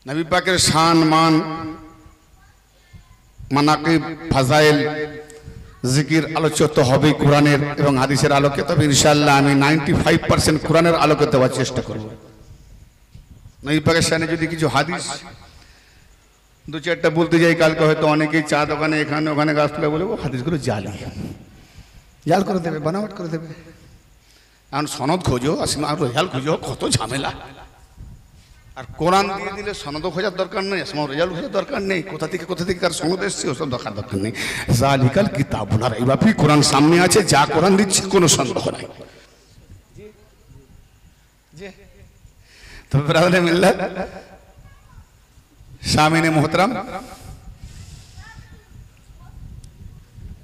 নবী পাকের শান মান মানাকিব ফাজাইল জিকির আলোচিত হবে কোরআনের এবং হাদিসের আলোকে। তবে ইনশাআল্লাহ আমি 95% কোরআনের আলোকে দেওয়ার চেষ্টা করব। নবী পাকের শানে যদি কিছু হাদিস দু চারটা বলতে যাই, কালকে হয়তো অনেকেই চা দোকানে এখানে ওখানে গাছ তুলে বলে ও হাদিসগুলো জাল করে দেবে, বানাওয়াট করে দেবে। এখন সনদ খোঁজো, আর রেজাল্ট খুঁজো, কত ঝামেলা। আর কোরআন দিয়ে দিলে সনদও খোঁজার দরকার নেই, আসমাও রেজাল্ট খোঁজার দরকার নেই, কোথা থেকে কার সনদ এসছে ওসব দরকার নেই। জালিকাল কিতাবুল লা রাইবা ফীহি, কোরআন সামনে আছে, যা কোরআন দিচ্ছে কোনো সন্দেহ নাই। তো ব্রাদারে মিল্লাত শামিনে মুহতারাম,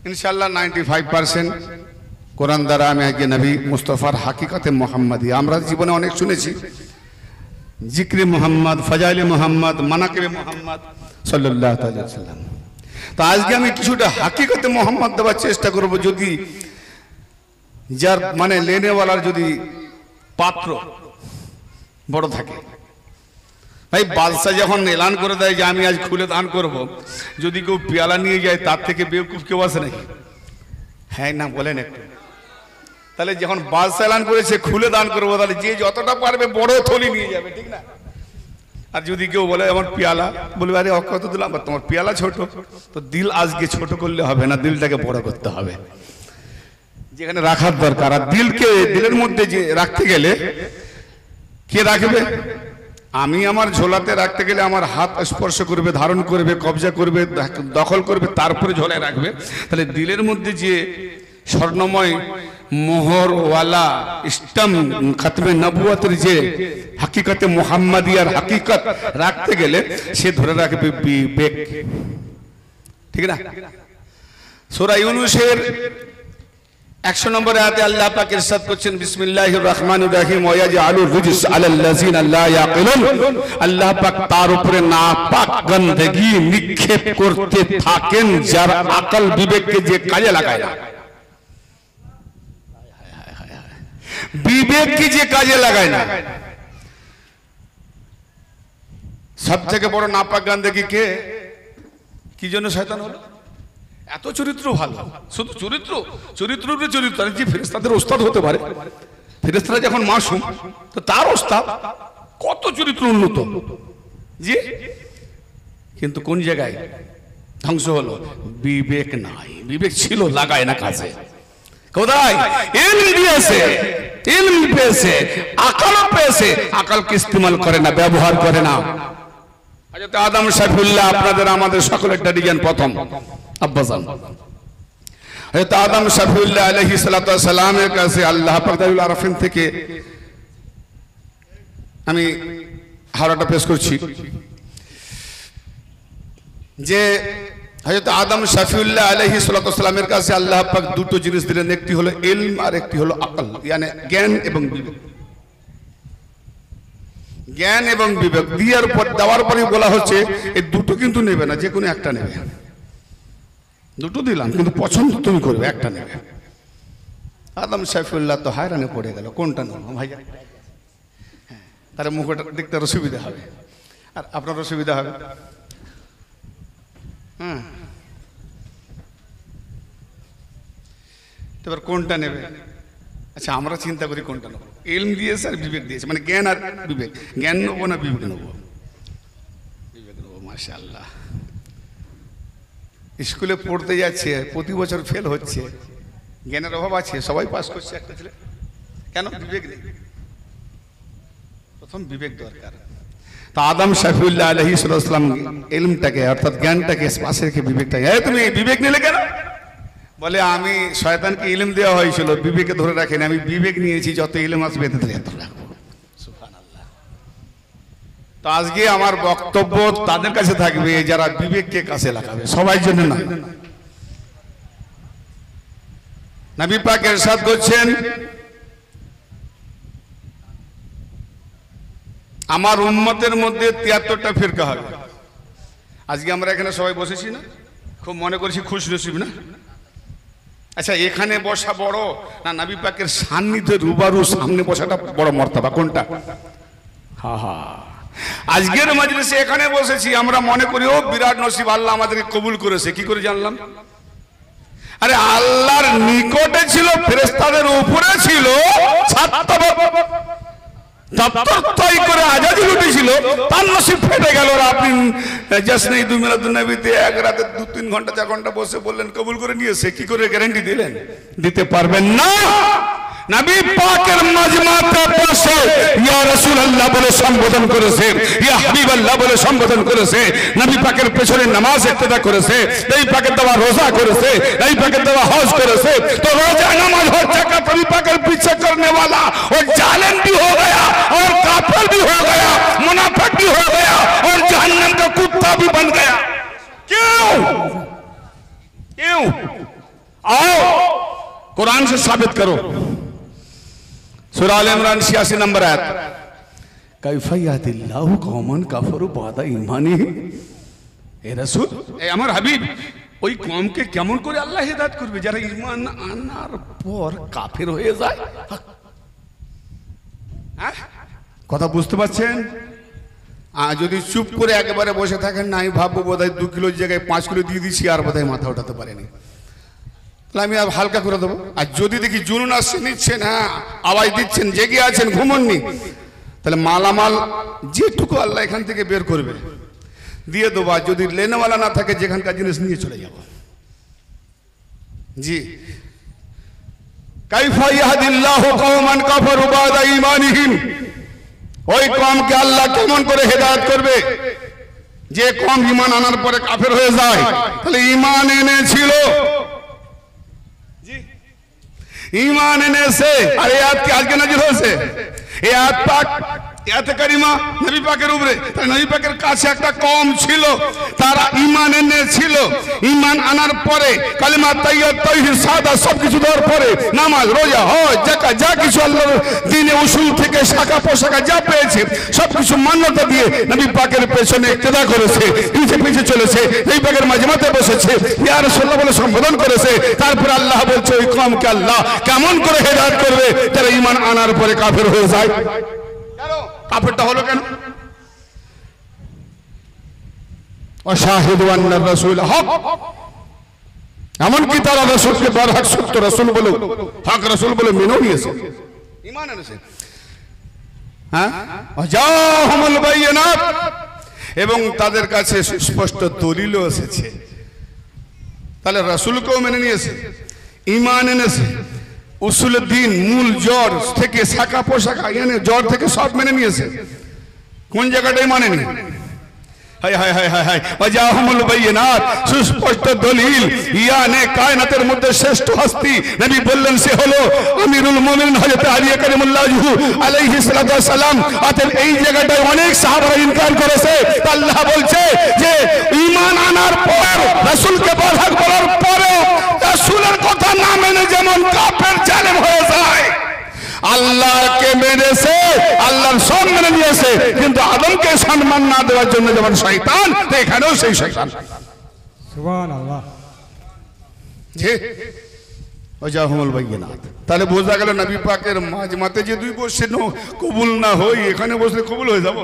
ইনশাআল্লাহ 95% কোরআন দ্বারা আমি আগে নবী মুস্তাফার হাকিকতে মুহাম্মাদি আমরা জীবনে অনেক শুনেছি, জিক্রে মুহাম্মদ, ফাজাইলে মুহাম্মদ, মানাকিবে মুহাম্মদ সাল্লাল্লাহু আলাইহি ওয়াসাল্লাম। তো আজকে আমি কিছুটা হাকিকতে মুহাম্মদ দেওয়ার চেষ্টা করব। যদি যার মানে লেনেওয়ালার যদি পাত্র বড় থাকে, ভাই বাদশাহ যখন এলান করে দেয় যে আমি আজ খুলে দান করব, যদি কেউ পেয়ালা নিয়ে যায় তার থেকে বেওকুফ কেউ আছে নাকি? হ্যাঁ না বলেন একটু। তাহলে যখন বাদশাহ এলান করেছে খুলে দান করবো, তাহলে যে যতটা পারবে বড় থলি নিয়ে যাবে, ঠিক না? আর যদি কেউ বলে আমার পেয়ালা, বলবে আরে কত দিলাম, তোমার পেয়ালা ছোট, তো দিল আজকে ছোট করলে হবে না, দিলটাকে বড় করতে হবে, যেখানে রাখার দরকার। আর দিলকে দিলের মধ্যে যে রাখতে গেলে কে রাখবে? আমি আমার ঝোলাতে রাখতে গেলে আমার হাত স্পর্শ করবে, ধারণ করবে, কবজা করবে, দখল করবে, তারপরে ঝোলায় রাখবে। তাহলে দিলের মধ্যে যে স্বর্ণময় মোহরওয়ালা ইস্টাম খাতমে নবুয়তের যে হাকিকতে মুহাম্মাদিয়ার হাকিকত রাখতে গেলে সে ধরে রাখবে বিবেক, ঠিক না? সূরা ইউনূসের 100 নম্বর আয়াতে আল্লাহ পাক ইরশাদ করছেন, বিসমিল্লাহির রহমানির রহিম, ওয়া ইয়াজআলুর রিজস আলাল্লাযিনা লা ইয়াকিলুন। আল্লাহ পাক তার উপরে নাপাক গندگی নিক্ষেপ করতে থাকেন যার আকল বিবেককে যে কাজে লাগায় না। বিবেক কি যে কাজে লাগায় না। সব থেকে বড় নাপাক গندگی কে? কি জন্য শয়তান হলো? এত চরিত্র ভালো, শুধু চরিত্রের চরিত্র, যে ফেরেশতাদের ওস্তাদ হতে পারে, ফেরেশতারা যখন মাসুম তো তার ওস্তাদ কত চরিত্র উন্নত, জি। কিন্তু কোন জায়গায় ধ্বংস হলো? বিবেক নাই। বিবেক ছিল, লাগায় না কাজে। কোথায়? ইলম দিয়েছে, ইলম পেয়েছে, আকল পেয়েছে, আকলকে ইস্তেমাল করে না, ব্যবহার করে না। হযরত আদম শফিউল্লাহ আপনাদের আমাদের সকলের ড্যাডিজান প্রথম আব্বাজান হযরত আদম শফিউল্লাহ আলাইহিস সালাতু ওয়াস সালামের কাছে আল্লাহ পাক দারুল আরাফিন থেকে আমি হাওয়াটা পেশ করছি যে হযরত আদম শফিউল্লাহ আলাইহিস সালাতু ওয়াস সালামের কাছে আল্লাহ পাক দুটো জিনিস দিলেন, একটি হলো ইলম আর একটি হলো আকল, মানে জ্ঞান এবং বিবেক। জ্ঞান এবং বিবেক দেওয়ার পরে বলা হচ্ছে এই দুটো কিন্তু নেবে না, যে কোনো একটা নেবে। দুটো দিলাম কিন্তু পছন্দ তুমি করবে, একটা নেবে। আদম শফিউল্লাহ তো হায়রানে পড়ে গেল, কোনটা নেব ভাইয়া? হ্যাঁ, তার মুখটা দেখতে আরো সুবিধা হবে, আর আপনারও সুবিধা হবে। হ্যাঁ, এবার কোনটা নেবে? আচ্ছা, আমরা চিন্তা করি কোনটা নেবো। ইলম দিয়েছে আর বিবেক দিয়েছে, মানে জ্ঞান আর বিবেক। জ্ঞান নেবো না বিবেক নেবো? বিবেক নেবো। মাশাআল্লাহ, স্কুলে পড়তে যাচ্ছে, প্রতি বছর ফেল হচ্ছে, জ্ঞানের অভাব আছে, সবাই পাস করছে, একটা ছেলে কেন? বিবেক নেই। প্রথম বিবেক দরকার। তা আদম শফিউল্লাহ আলাইহিস সালাম ইলমটাকে অর্থাৎ জ্ঞানটাকে পাশে রেখে বিবেকটাকে, তুমি বিবেক নিলে কেন? বলে আমি শয়তানকে ইলম দেওয়া হয়েছিল, বিবেকে ধরে রাখেনি, আমি বিবেক নিয়েছি, যত ইলম আসবে এতে রাখবো। সুবহানাল্লাহ। তো আজকে আমার বক্তব্য তাদের কাছে থাকবে যারা বিবেককে কাছে লাগাবে, সবার জন্য না। নবী পাক ইরশাদ করছেন, আমার উম্মতের মধ্যে 73টা ফিরকা হবে। আজকে আমরা এখানে সবাই বসেছি না, খুব মনে করছি খুশ নসিব না? আচ্ছা, এখানে বসা বড় না নবী পাকের সান্নিধ্যে রুবারু সামনে বসাটা বড় মর্তবা? কোনটা? হা হা, আজকের মজলিসে এখানে বসেছি, আমরা মনে করি ও বিরাট নসিব, আল্লাহ আমাদেরকে কবুল করেছে। কি করে জানলাম? আরে আল্লাহর নিকটে ছিল, ফেরেশতাদের উপরে ছিল, দপ্তর করে আজাদি উঠেছিল, তার নসিব ফেটে গেল। আর আপনি জাসনে ঈদ মিলাদুন নবীতে এক রাতে 2-3 ঘন্টা 4 ঘন্টা বসে বললেন কবুল করে নিয়েছে, কি করে গ্যারান্টি দিলেন? দিতে পারবেন না। নবী পাকের মাজমাতে বসে ইয়া রাসূলুল্লাহ বলে সম্বোধন করেছে, ইয়া হাবিবাল্লাহ বলে সম্বোধন করেছে। নবী পাকের পেছনে নামাজ ইক্তেদা করেছে, নবী পাকের দেওয়া রোজা করেছে, নবী পাকের দেওয়া হজ করেছে। তো রোজা নামাজ হজ যাকাত নবী পাকের पीछे करने वाला और जालिम भी हो गया और काफिर भी हो गया, मुनाफिक भी हो गया और जहन्नम का कुत्ता भी बन गया। क्यों? क्यों? आओ कुरान से साबित करो। सूरह आल इमरान 86 नंबर आयत, कैफा यादिल्लाहु कौमन काफरू बादा ईमानिहिम। ए रसूल, ए আমার হাবিব, ওই কওমকে কেমন করে আল্লাহ হিদায়াত করবে যারা ঈমান আনার পর কাফের হয়ে যায়? হ্যাঁ, কথা বুঝতে পারছেন? যদি চুপ করে একেবারে বসে থাকেন না, আমি ভাববো বোধহয় 2 কিলোর জায়গায় 5 কিলো দিয়ে দিচ্ছি, আর বোধহয় মাথা উঠাতে পারেনি, তাহলে আমি হালকা করে দেবো। আর যদি দেখি জুনুন আসছে, নিচ্ছেন, হ্যাঁ আওয়াজ দিচ্ছেন, জেগে আছেন, ঘুমননি, তাহলে মালামাল যেটুকু আল্লাহ এখান থেকে বের করবে দিয়ে দেবো। আর যদি লেনেওয়ালা না থাকে, যেখানকার জিনিস নিয়ে চলে যাব। জি, কাইফা ইয়াহদিল্লাহু কওমান কাফারু বাদা ঈমানিহিম। ওই কওমকে আল্লাহ কেমন করে হেদায়েত করবে যে কওম ঈমান আনার পরে কাফের হয়ে যায়? তাহলে ঈমান এনেছিল, ঈমান এনেছে। আর এই আয়াত কি আজকে নাযিল হয়েছে? এই আয়াত পাক, আয়াতে কারিমা নবী পাকের উপরে। তাই নবী পাকের কাছে একটা কওম ছিল, তারা ঈমান এনেছিল। ঈমান আনার পরে কালিমা তাইয়্যিব, তাওহীদ, সাদা সবকিছু দেওয়ার পরে নামাজ, রোজা, হজ, যাকাত, যা কিছু আল্লাহর দ্বীনে উসুল থেকে শাখা পোশাকা যা পেয়েছে সবকিছু মান্যতা দিয়ে নবী পাকের পেছনে ইক্তেদা করেছে, পিছে পিছে চলেছে, নবী পাকের মাজমাতে বসেছে, ইয়া রাসূলুল্লাহ বলে সম্বোধন করেছে। তারপর আল্লাহ বলছে ওই কওমকে আল্লাহ কেমন করে হেদায়েত করবে যারা ঈমান আনার পরে কাফের হয়ে যায়। কাফেরটা হলো কেন? অশাহিদু আন্না রাসূল হক, এমনকি তারা রাসূলকে বরহক সত্য রাসূল বলে, হক রাসূল বলে মেনে নিয়েছে, ঈমান এনেছে। হ্যাঁ, ওয়াজাহুমুল বাইয়িনাত, এবং তাদের কাছে সুস্পষ্ট দলিলও এসেছে। তাহলে রাসূলকেও মেনে নিয়েছে, ঈমান এনেছে, উসুল দ্বীন, মূল জড় থেকে শাখা পোশাকা এনে জড় থেকে সব মেনে নিয়েছে। কোন জায়গাটাই মানেনি? হায় হায় হায় হায় হায়, ওয়াজাহুমুল বাইয়িনাত, সুস্পষ্ট দলিল। ইয়ানে কায়নাতের মধ্যে শ্রেষ্ঠ হস্তি নবী বললেন সে হলো আমিরুল মুমিনিন হযরত আলী কারিমুল্লাহ আলাইহিস সালাতু ওয়াস সালাম। অতএব এই জায়গাটায় অনেক সাহাবারা ইনকার করেছে। আল্লাহ বলছে যে ঈমান আনার পর, রাসূলকে বরহক বলার পরেও রাসূলের কথা না মেনে যেমন কাফের জালেম হয়ে যায়, আল্লাহকে মেনেছে, আল্লাহর সব মেনে নিয়েছে, কিন্তু আদমকে সম্মান না দেওয়ার জন্য যেমন শয়তান, এখানেও সেই শয়তান। সুবহানাল্লাহ। জি, ওয়াজাহুমুল বাইয়িনাত। তাহলে বোঝা গেল নবী পাকের মাজমাতে যে 2 বসে কবুল না হই, এখানে বসলে কবুল হয়ে যাব?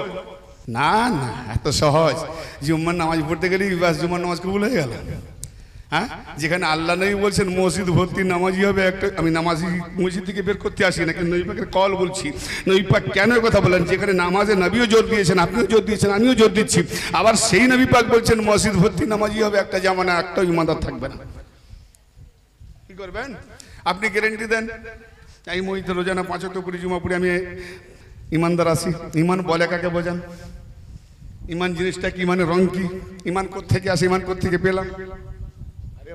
না না, এত সহজ। জুম্মার নামাজ পড়তে গেলেই বাস জুম্মার নামাজ কবুল হয়ে গেল? হ্যাঁ, যেখানে আল্লাহ নবী বলছেন মসজিদ ভর্তি নামাজি হবে একটা। আমি নামাজি মসজিদ থেকে বের করতে আসি না, কিন্তু নবী পাকের কল বলছি। নবী পাক কেন কথা বলেন? যেখানে নামাজে নবীও জোর দিয়েছেন, আপনিও জোর দিয়েছেন, আমিও জোর দিচ্ছি। আবার সেই নবী পাক বলছেন মসজিদ ভর্তি নামাজি হবে একটা জামানা, একটা ইমানদার থাকবে না। কি করবেন? আপনি গ্যারেন্টি দেন এই মসজিদে রোজানা 5 ওয়াক্ত পড়ি, জুমা পড়ি, আমি ইমানদার আছি। ইমান বলে কাকে বোঝান? ইমান জিনিসটা কি, ইমানের রং কি? ইমান কোত্থেকে আসে, ইমান কোত্থেকে পেলাম?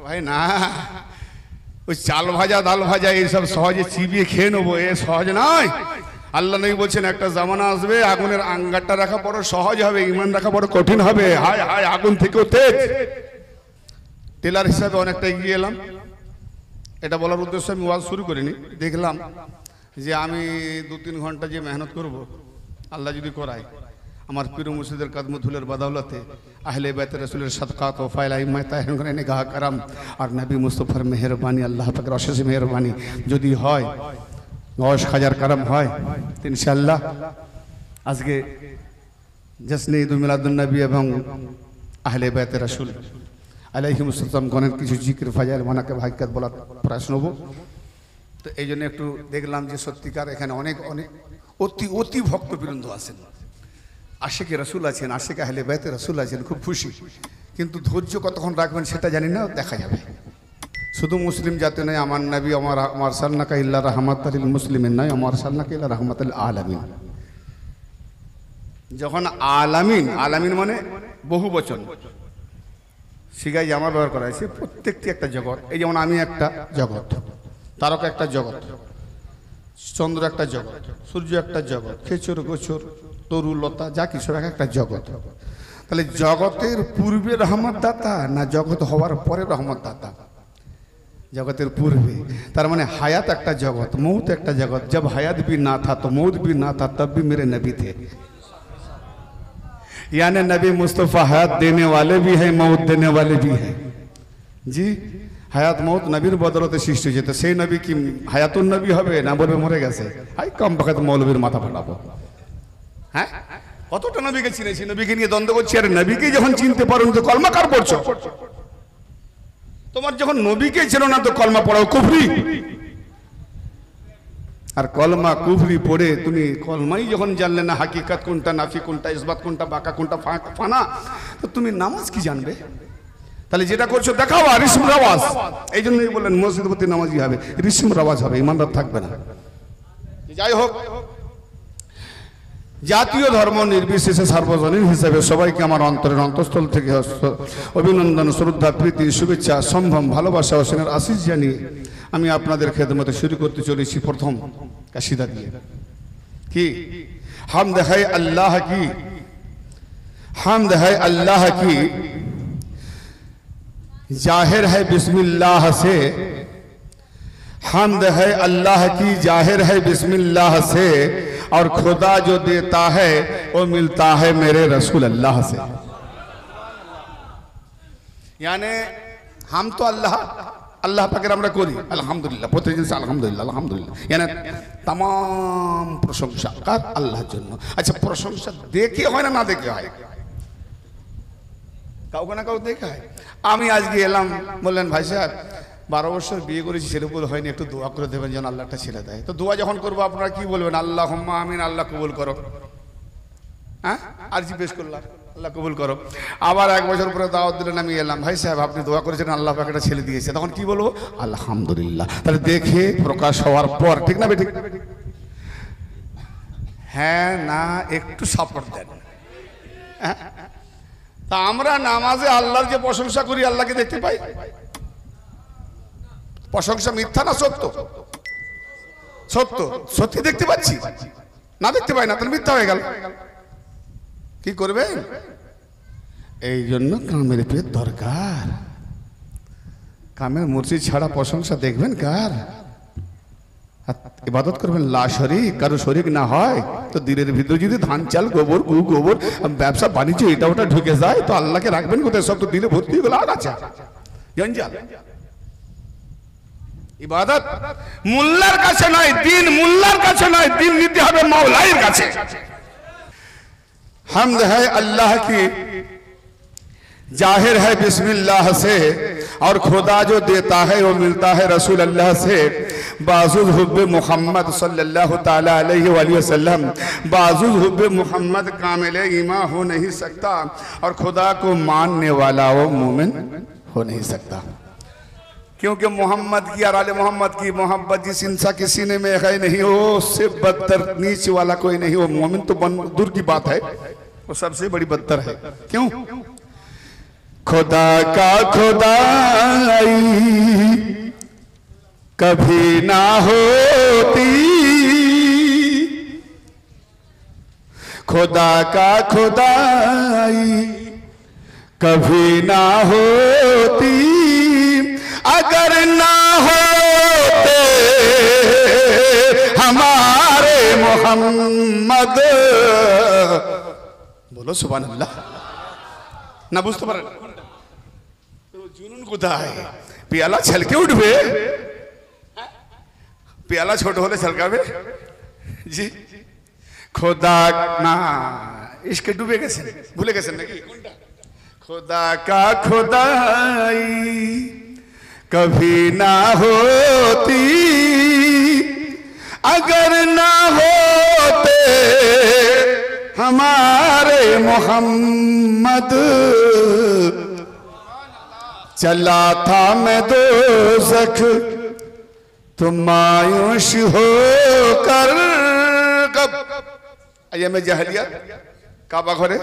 ভাই না, ওই চাল ভাজা, ডাল ভাজা এইসব সহজে চিবিয়ে খেয়ে নেবো, এ সহজ নয়। আল্লাহ নবী বলছেন একটা জামানা আসবে, আগুনের আঙ্গারটা রাখা বড় সহজ হবে, ঈমান রাখা বড় কঠিন হবে। হায় হায়, আগুন থেকেও তেজ। টেলার হিসাবে অনেকটা এগিয়ে এলাম। এটা বলার উদ্দেশ্যে আমি ওয়াজ শুরু করিনি। দেখলাম যে আমি 2-3 ঘন্টা যে মেহনত করব, আল্লাহ যদি করায়, আমার পীর মুর্শিদের কদমতুলের বদৌলতে আহলে বাইত রাসূলের সাদকাত ও ফায়লা ইম্মাত তাহেরগণের নিগাহ করম আর নবী মুস্তাফার মেহেরবানি, আল্লাহ পাকের অশেষ মেহেরবানি যদি হয়, 10,000 করম হয়, ইনশাআল্লাহ আজকে জশ্নে ঈদ মিলাদুন নবী এবং আহলে বাইত রাসূল আলাইহিমুস সালাম গণের কিছু জিকির ফাজাইল মানাকে হাকিকত বলার প্রয়াস নেব। তো এই জন্য একটু দেখলাম যে সত্যিকার এখানে অনেক অনেক অতি অতি ভক্তবৃন্দ আছেন, আশিকে রাসূল আছেন, আশিকে আহলে বাইত রাসূল আছেন, খুব খুশি। কিন্তু ধৈর্য কতক্ষণ রাখবেন সেটা জানি না, দেখা যাবে। শুধু মুসলিম জাতি নয়, আমার নবী আমার সাল্লাকা ইল্লা রাহমাতাল লিল মুসলিমিন নয়, আমার সাল্লাকা ইল্লা রাহমাতাল আলামিন। যখন আলামিন, আলামিন মানে বহু বচন, শিখাই জামা ব্যবহার করা হয়েছে, প্রত্যেকটি একটা জগৎ। এই যেমন আমি একটা জগৎ, তারকা একটা জগৎ, চন্দ্র একটা জগৎ, সূর্য একটা জগৎ, খেচর গোচর তরু লতা যা কিছু একটা জগৎ। তাহলে জগতের পূর্বে রহমত দাতা না জগৎ হওয়ার পরে রহমত দাতা? जगतेर पूर्वे, तार माने हयात एक जगत, मौत एक जगत। जब हयात भी ना था तो मौत भी ना था, तब भी मेरे नबी थे। यानी नबी मुस्तफ़ा हयात देने वाले भी हैं, मौत देने वाले भी हैं जी। हयात मौत नबीर बदलते सृष्टि जेते, सेई नबी की हयातुन नबी हबे ना बोलबे मरे गेছে। हाई कम बखत मौलवीर माथा फाटाबो। হ্যাঁ, কতটা নবীকে চিনেছি, নবীকে নিয়ে দ্বন্দ্ব করছি। আর নবীকে যখন চিনতে পারো তো কলমা কার পড়ছো? তোমার যখন নবীকে ছিল না তো কলমা পড়াও কুফরি। আর কলমা কুফরি পড়ে তুমি কলমাই যখন জানলে না হাকিকত কোনটা, নাফি কোনটা, ইসবাত কোনটা, বাঁকা কোনটা, ফানা, তো তুমি নামাজ কি জানবে? তাহলে যেটা করছো দেখাও আর রিসম রাওয়াজ। এই জন্যই বললেন মসজিদপতি নামাজি হবে, রিসম রাওয়াজ হবে, ইমানদার থাকবে না। যাই হোক, জাতীয় ধর্ম নির্বিশেষে সার্বজনীন হিসেবে সবাইকে আমার অন্তরের অন্তঃস্থল থেকে অভিনন্দন, শ্রদ্ধা, প্রীতি, শুভেচ্ছা, সম্ভ্রম, ভালোবাসা ও স্নেহের আশীষ জানিয়ে আমি আপনাদের খেদমতে শুরু করতে চলেছি প্রথম কাসিদা দিয়ে। কি হামদ হ্যায় আল্লাহ কি, হামদ হ্যায় আল্লাহ কি, जाहिर है बिस्मिल्लाह से, हम्द है अल्लाह की जाहिर है बिस्मिल्लाह से, और खुदा जो देता है वो मिलता है मेरे रसूल अल्लाह से। यानी हम तो अल्लाह अल्लाह पाकेर আমরা করি আলহামদুলিল্লাহ, প্রত্যেকদিন আলহামদুলিল্লাহ আলহামদুলিল্লাহ। यानी तमाम প্রশংসা কার? আল্লাহর জন্য। আচ্ছা, প্রশংসা দেখে হয় না দেখে হয়? কাউকে না কাউ দেখা হয়। আমি আজকে এলাম, বললেন ভাই সাহেব 12 বছর বিয়ে করেছি, ছেলে পুলে হয়নি, একটু দোয়া করে দেবেন যেন আল্লাহ একটা ছেলে দেয়। তো দোয়া যখন করবো আপনারা কি বলবেন? আল্লাহুম্মা আমিন, আল্লাহ কবুল করো। হ্যাঁ, আরজি পেশ করলাম, আল্লাহ কবুল করো। আবার 1 বছর পরে দাওয়াত দিলেন, আমি এলাম, ভাই সাহেব আপনি দোয়া করেছেন আল্লাহ পাক একটা ছেলে দিয়েছে, তখন কি বলবো? আলহামদুলিল্লাহ। তাহলে দেখে প্রকাশ হওয়ার পর, ঠিক না বেঠিক? হ্যাঁ না একটু সাপোর্ট দেন। হ্যাঁ, তা আমরা নামাজে আল্লাহর যে প্রশংসা করি, আল্লাহকে দেখতে পাই? প্রশংসা মিথ্যা না সত্য? সত্য। সত্যি দেখতে পাচ্ছি না? দেখতে পাই না, তাহলে মিথ্যা হয়ে গেল। কি করবেন? এই জন্য কামের পেট দরকার। কামের মুর্শিদ ছাড়া প্রশংসা দেখবেন কার? ইবাদত করবেন লা শরীক, কারো শরীক না হয় তো দিনের ভিতরে যদি ধান চাল গোবর গোবর ব্যবসা বাণিজ্য এটা ওটা ঢুকে যায় তো আল্লাহকে রাখবেন কোথায়? সব তো দিলে ভর্তি হয়ে গেল আগাছা জঞ্জাল। ইবাদত মোল্লার কাছে নয়, দিন মোল্লার কাছে নয়, দিন নিতে হবে মাওলার কাছে। হামদ है अल्लाह की जाहिर है बिस्मिल्लाह से, और खुदा जो देता है वो मिलता है रसूल अल्लाह से। बाजुज़ हुब्बे मोहम्मद सल्लल्लाहु ताला अलैहि वसल्लम, बाजुज़ हुब्बे मोहम्मद कामिल ईमान हो नहीं सकता, और खुदा को मानने वाला वो मोमिन हो नहीं सकता। क्योंकि मोहम्मद की और आले मोहम्मद की मोहब्बत जिस इंसान के सीने में है नहीं, वो उससे बदतर नीचे वाला कोई नहीं। वो मोमिन तो दूर की बात है, वो सबसे बड़ी बदतर है। क्यों? खुदा का खुदाई कभी ना होती, खुदा का खुदाई कभी ना होती, अगर ना होते हमारे मोहम्मद। बोलो सुभान अल्लाह। ना बुझते पारेन जुनून कोथाय? পেয়ালা ছলকে উঠবে, পেয়ালা ছোট হলে ছলকাবে জি। খোদা না ইশকে ডুবে গেছেন, ভুলে গেছেন নাকি? खुदा का खुदाई कभी ना होती अगर ना होते हमारे मोहम्मद चला था मैं दोज़ख तुम मायूस हो कर कब अय्याम जहलिया काबा घरे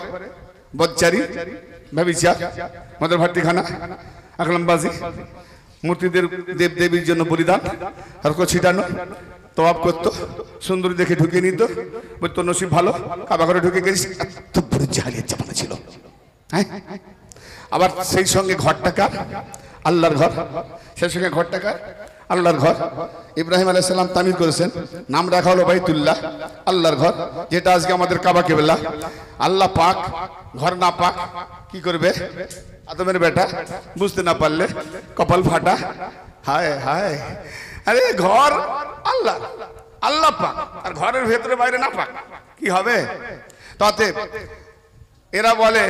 बच्चारी ব্যভিচার মদের ভাটি খানা আকলামবাজি মূর্তিদের দেব দেবীর জন্য বলিদান আর কো ছিটানো তওয়াব করতো সুন্দরী দেখে ঢুকিয়ে নিত বলতো নসিব ভালো কাবা ঘরে ঢুকে গেছিস এত বড় জাহেলিয়াত জামানা ছিল হ্যাঁ আবার সেই সঙ্গে ঘরটা কার আল্লাহর ঘর সেই সঙ্গে ঘরটা কার আল্লাহর ঘর ইব্রাহিম আলাইহিস সালাম তামির করেছেন নাম রাখা হলো বাইতুল্লাহ আল্লাহর ঘর যেটা আজকে আমাদের কাবা কিবলা আল্লাহ পাক ঘর না পাক কি করবে আদমের বেটা বুঝতে না পারলে কপাল ফাটা হায় হায় আরে ঘর আল্লাহ আল্লাহ পাক আর ঘরের ভেতরে বাইরে না পাক কি হবে তাতে এরা বলে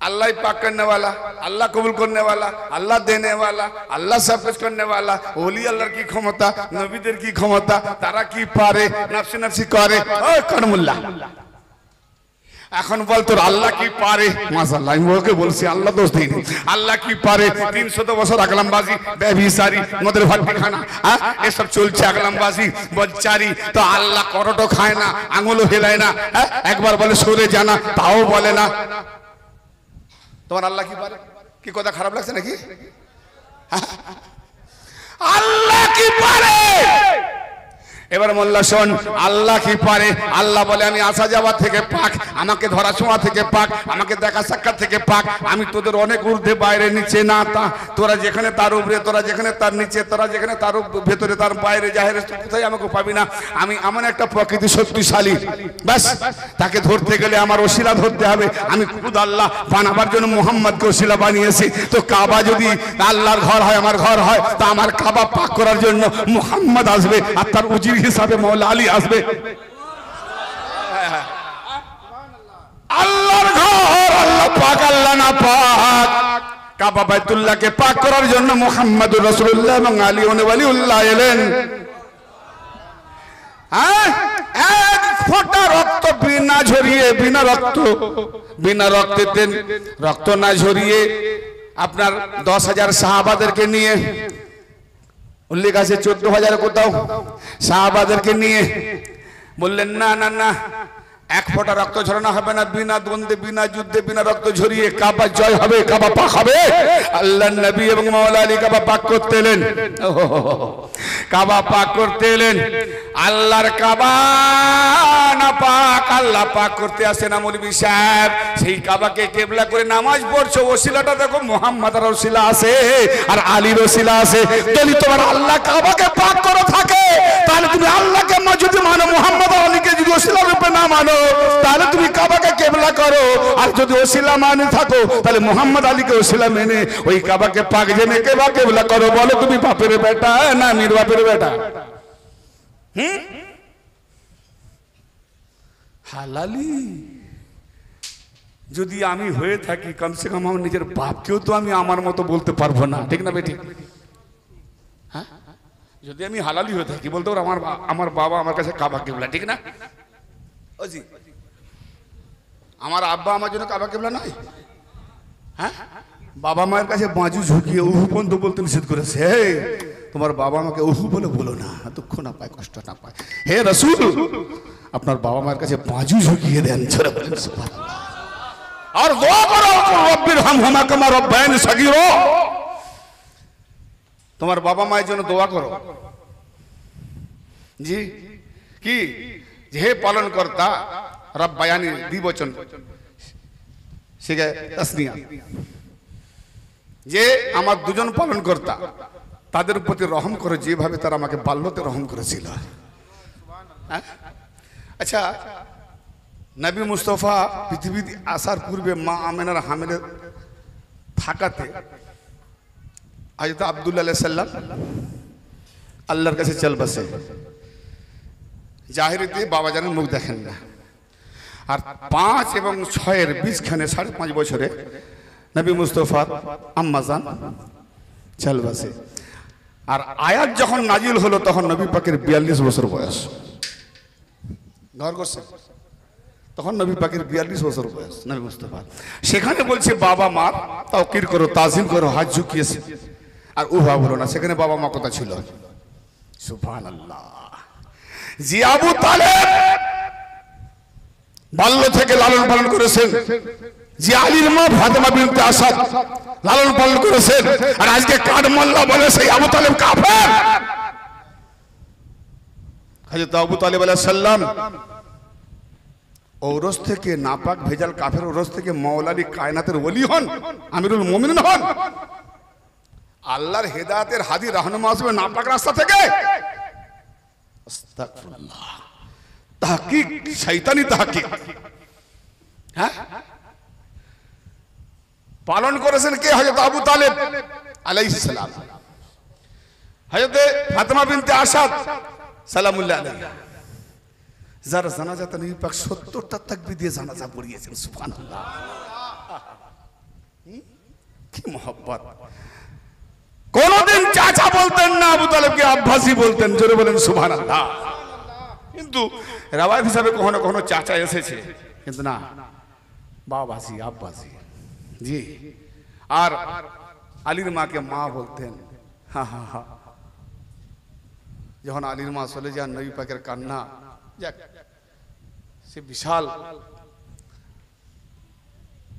अल्लाह पाक करने वाला अल्लाह कबूल करने वाला अल्लाह देने वाला अल्लाह सब कुछ करने वाला ओली अल्लाह की क्षमता नबीদের की क्षमता তারা কি পারে নফসি নফসি করে ওই করমুল্লাহ এখন বল তোর আল্লাহ কি পারে মাশাআল্লাহ আমি ওকে বলছি আল্লাহ দোষ দেই আল্লাহ কি পারে 300 বছর আকলামবাজি ব্যভিচারী মদের ভাটি খানা এসব চলছে আকলামবাজি বচ্চারি তো আল্লাহ করটো খায় না আঙুলও হেলায় না একবার বলে সরে জানা তাও বলে না তোমার আল্লাহ কি পারে কি কথা খারাপ লাগছে নাকি আল্লাহ কি পারে এবার মোল্লা শোন আল্লাহ কি পারে আল্লাহ বলে আমি আসা যাওয়া থেকে পাক আমাকে ধরা ছোঁয়া থেকে পাক আমাকে দেখা সাক্ষাৎ থেকে পাক আমি তোদের অনেক ঊর্ধ্বে বাইরে নিচে না তা তোরা যেখানে তার উপরে তোরা যেখানে তার নিচে তোরা যেখানে তার ভেতরে তার বাইরে জাহেরে কোথায় আমাকে পাবি না আমি এমন একটা প্রকৃতি শক্তিশালী ব্যাস তাকে ধরতে গেলে আমার ওসিলা ধরতে হবে আমি খুদ আল্লাহ বানাবার জন্য মুহাম্মদকে ওসিলা বানিয়েছি তো কাবা যদি আল্লাহর ঘর হয় আমার ঘর হয় তা আমার কাবা পাক করার জন্য মুহাম্মদ আসবে আর তার উজির হিসাবে মৌলা আলী আসবে আল্লাহর ঘর আল্লাহ পাক আল্লাহ না পাক কাবা বাইতুল্লাহকে পাক করার জন্য মুহাম্মদুর রাসূলুল্লাহ এবং আলী ওয়ালিউল্লাহ এলেন এক ফোঁটা রক্ত বিনা ঝরিয়ে বিনা রক্তে রক্ত না ঝরিয়ে আপনার 10,000 সাহাবাদেরকে নিয়ে উল্লেখ আছে 14,000 কোথাও সাহাবাদেরকে নিয়ে বললেন না না না এক ফোঁটা রক্ত ঝরানো হবে না বিনা দ্বন্দ্বে বিনা যুদ্ধে বিনা রক্ত ঝরিয়ে কাবা জয় হবে কাবা পাক হবে আল্লাহর নবী এবং মাওলা আলী কাবা পাক করতে এলেন কাবা পাক করতে এলেন আল্লাহর কাবা না পাক আল্লাহ পাক করতে আসে না মৌলভী সাহেব সেই কাবাকে কিবলা করে নামাজ পড়ছো ওসিলাটা দেখো মুহাম্মদের ওসিলা আছে আর আলীর ওসিলা আছে যদি তোমার আল্লাহ কাবাকে পাক করে থাকে তাহলে তুমি আল্লাহকে যদি মানো মুহাম্মদ আলীকে যদি ওসিলা রূপে না মানো তাহলে তুমি কাবাকে কিবলা করো আর যদি ওসিলা মানে থাকো তাহলে মুহাম্মদ আলীকে ওসিলা মেনে ওই কাবাকে পাক জেনে কিবলা করো বলো তুমি বাপের বেটা না আমির বাপের বেটা হালালি যদি আমি হয়ে থাকি কমসে কম আমার নিজের বাপকেও তো আমি আমার মতো বলতে পারবো না ঠিক না বেটি হ্যাঁ যদি আমি হালালি হয়ে থাকি বলতে পারো আমার বাবা আমার কাছে কাবা কিবলা ঠিক না ওজি আমার আব্বা আমার জন্য কাবা কিবলা নয় হ্যাঁ বাবা মায়ের কাছে বাজু ঝুঁকিয়ে উহু পর্যন্ত বলতে নিষেধ করেছে তোমার বাবা আমাকে উহু বলে বলো না দুঃখ না পায় কষ্ট না পায় হে রাসূল আপনার বাবা মায়ের কাছে বাজু ঝুঁকিয়ে দেন ছেড়ে বলেন সুবহানাল্লাহ আর দোয়া করো রব্বির হামহুমা কামা রাব্বায়ানি সগীরা তোমার বাবা মায়ের জন্য দোয়া করো জি কি হে পালন কর্তা রব্বায়ানি দ্বিবচন শিখে তাসনিয়া যে আমার দুজন পালন কর্তা তাদের প্রতি রহম করে যেভাবে তারা আমাকে বাল্যতে রহম করেছিল আচ্ছা নবী মুস্তাফা পৃথিবীতে আসার পূর্বে মা আমেনার হামেলে থাকাতে হযরত আব্দুল্লাহ আলাইহিস সালাম আল্লাহর কাছে চল বসে জাহিরিতে বাবা জানের মুখ দেখেন না আর 5 এবং 6-এর বীজখানে 5.5 বছরে নবী মুস্তাফার আম্মাজান চাল বসে। আর আয়াত যখন নাজিল হলো তখন নবী পাকের 42 বছর বয়স। ঘর করছে তখন নবী পাকের 42 বছর বয়স নবী মুস্তাফা। সেখানে বলছে বাবা মার তাওকির করো, তাজিম করো, হাত ঝুঁকিয়েছে। আর উহা বলো না, সেখানে বাবা মা কথা ছিল। সুবহানাল্লাহ। জি আবু তালেব বাল্য থেকে লালন পালন করেছেন, যে আলীর মা ফাতেমা বিনতে আসাদ লালন পালন করেছেন। আর আজকে কাঠমোল্লা বলে সেই আবু তালেব কাফের। হযরত আবু তালেব আলাইহিস সালাম ঔরস থেকে নাপাক ভেজাল কাফের ঔরস থেকে মাওলা আলী কায়নাতের ওলি হন, আমিরুল মুমিনিন হন। আল্লাহর হেদায়েতের হাদি রাহনুমা আসবে নাপাক রাস্তা থেকে। আস্তাগফিরুল্লাহ। তাহকিক, শয়তানি তাহকিক। হ্যাঁ, পালন করেছেন কে? হযরত আবু তালেব আলাইহিস সালাম। হযরত ফাতেমা বিনতে আসাদ সালামুল্লাহ আলাইহা, যার জানাজাতে নবী পাক 70টা তাকবীর দিয়ে জানাজা পড়িয়েছেন। সুবহানাল্লাহ। কি মহব্বত! কোনদিন চাচা বলতেন না, আবু তালেবকে আব্বাসি বলতেন। জোরে বলেন সুবহানাল্লাহ। কিন্তু রাওয়ায়াত হিসাবে কখনো কখনো চাচা এসেছে, কিন্তু না, বাবাসি, আব্বাসি। জি। আর আলীর মাকে মা বলতেন। হা হা হা। যখন আলীর মা চলে যান, নবী পাকের কান্না, যাক, সে বিশাল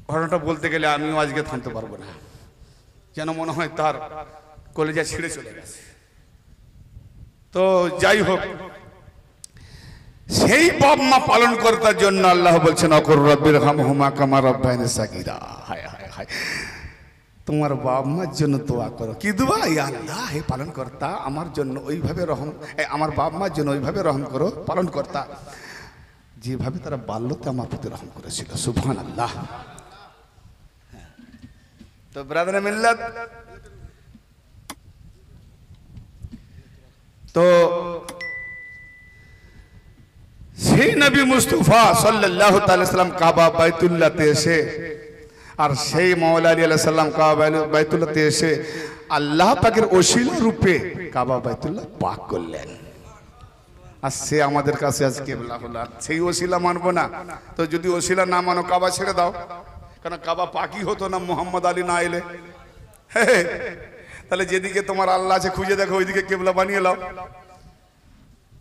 ঘটনাটা বলতে গেলে আমিও আজকে থামতে পারবো না, যেন মনে হয় তার কলেজা ছিঁড়ে চলে গেছে। তো যাই হোক, সেই বাপ মা পালন করার জন্য আল্লাহ বলছেন অকর রব্বির হামহুমা কামা রাব্বায়ানি সাগীরা। হায় হায় হায়, তোমার বাপ মার জন্য দোয়া করো। কি দোয়া? ইয়া আল্লাহ, হে পালন কর্তা, আমার জন্য ওইভাবে রহম, আমার বাপ মার জন্য ওইভাবে রহম করো পালন কর্তা, যেভাবে তারা বাল্যতে আমার প্রতি রহম করেছিল। সুবহানাল্লাহ। তো ব্রাদারে মিল্লাত, তো সেই নবী মুস্তাফা সাল্লাল্লাহু তাআলা সাল্লাম কাবা বাইতুল্লাহতে এসে, আর সেই মাওলা আলী আলাইহিস সালাম কাবা বাইতুল্লাহতে এসে আল্লাহ পাকের ওসিলা রূপে কাবা বাইতুল্লাহ পাক করলেন। আর সে আমাদের কাছে আজ কিবলা হলো। সেই ওসিলা মানবো না, তো যদি ওসিলা না মানো কাবা ছেড়ে দাও, কারণ কাবা পাকই হতো না মুহাম্মদ আলী না এলে। তাহলে যেদিকে তোমার আল্লাহ আছে খুঁজে দেখো, ওইদিকে কিবলা বানিয়ে নাও।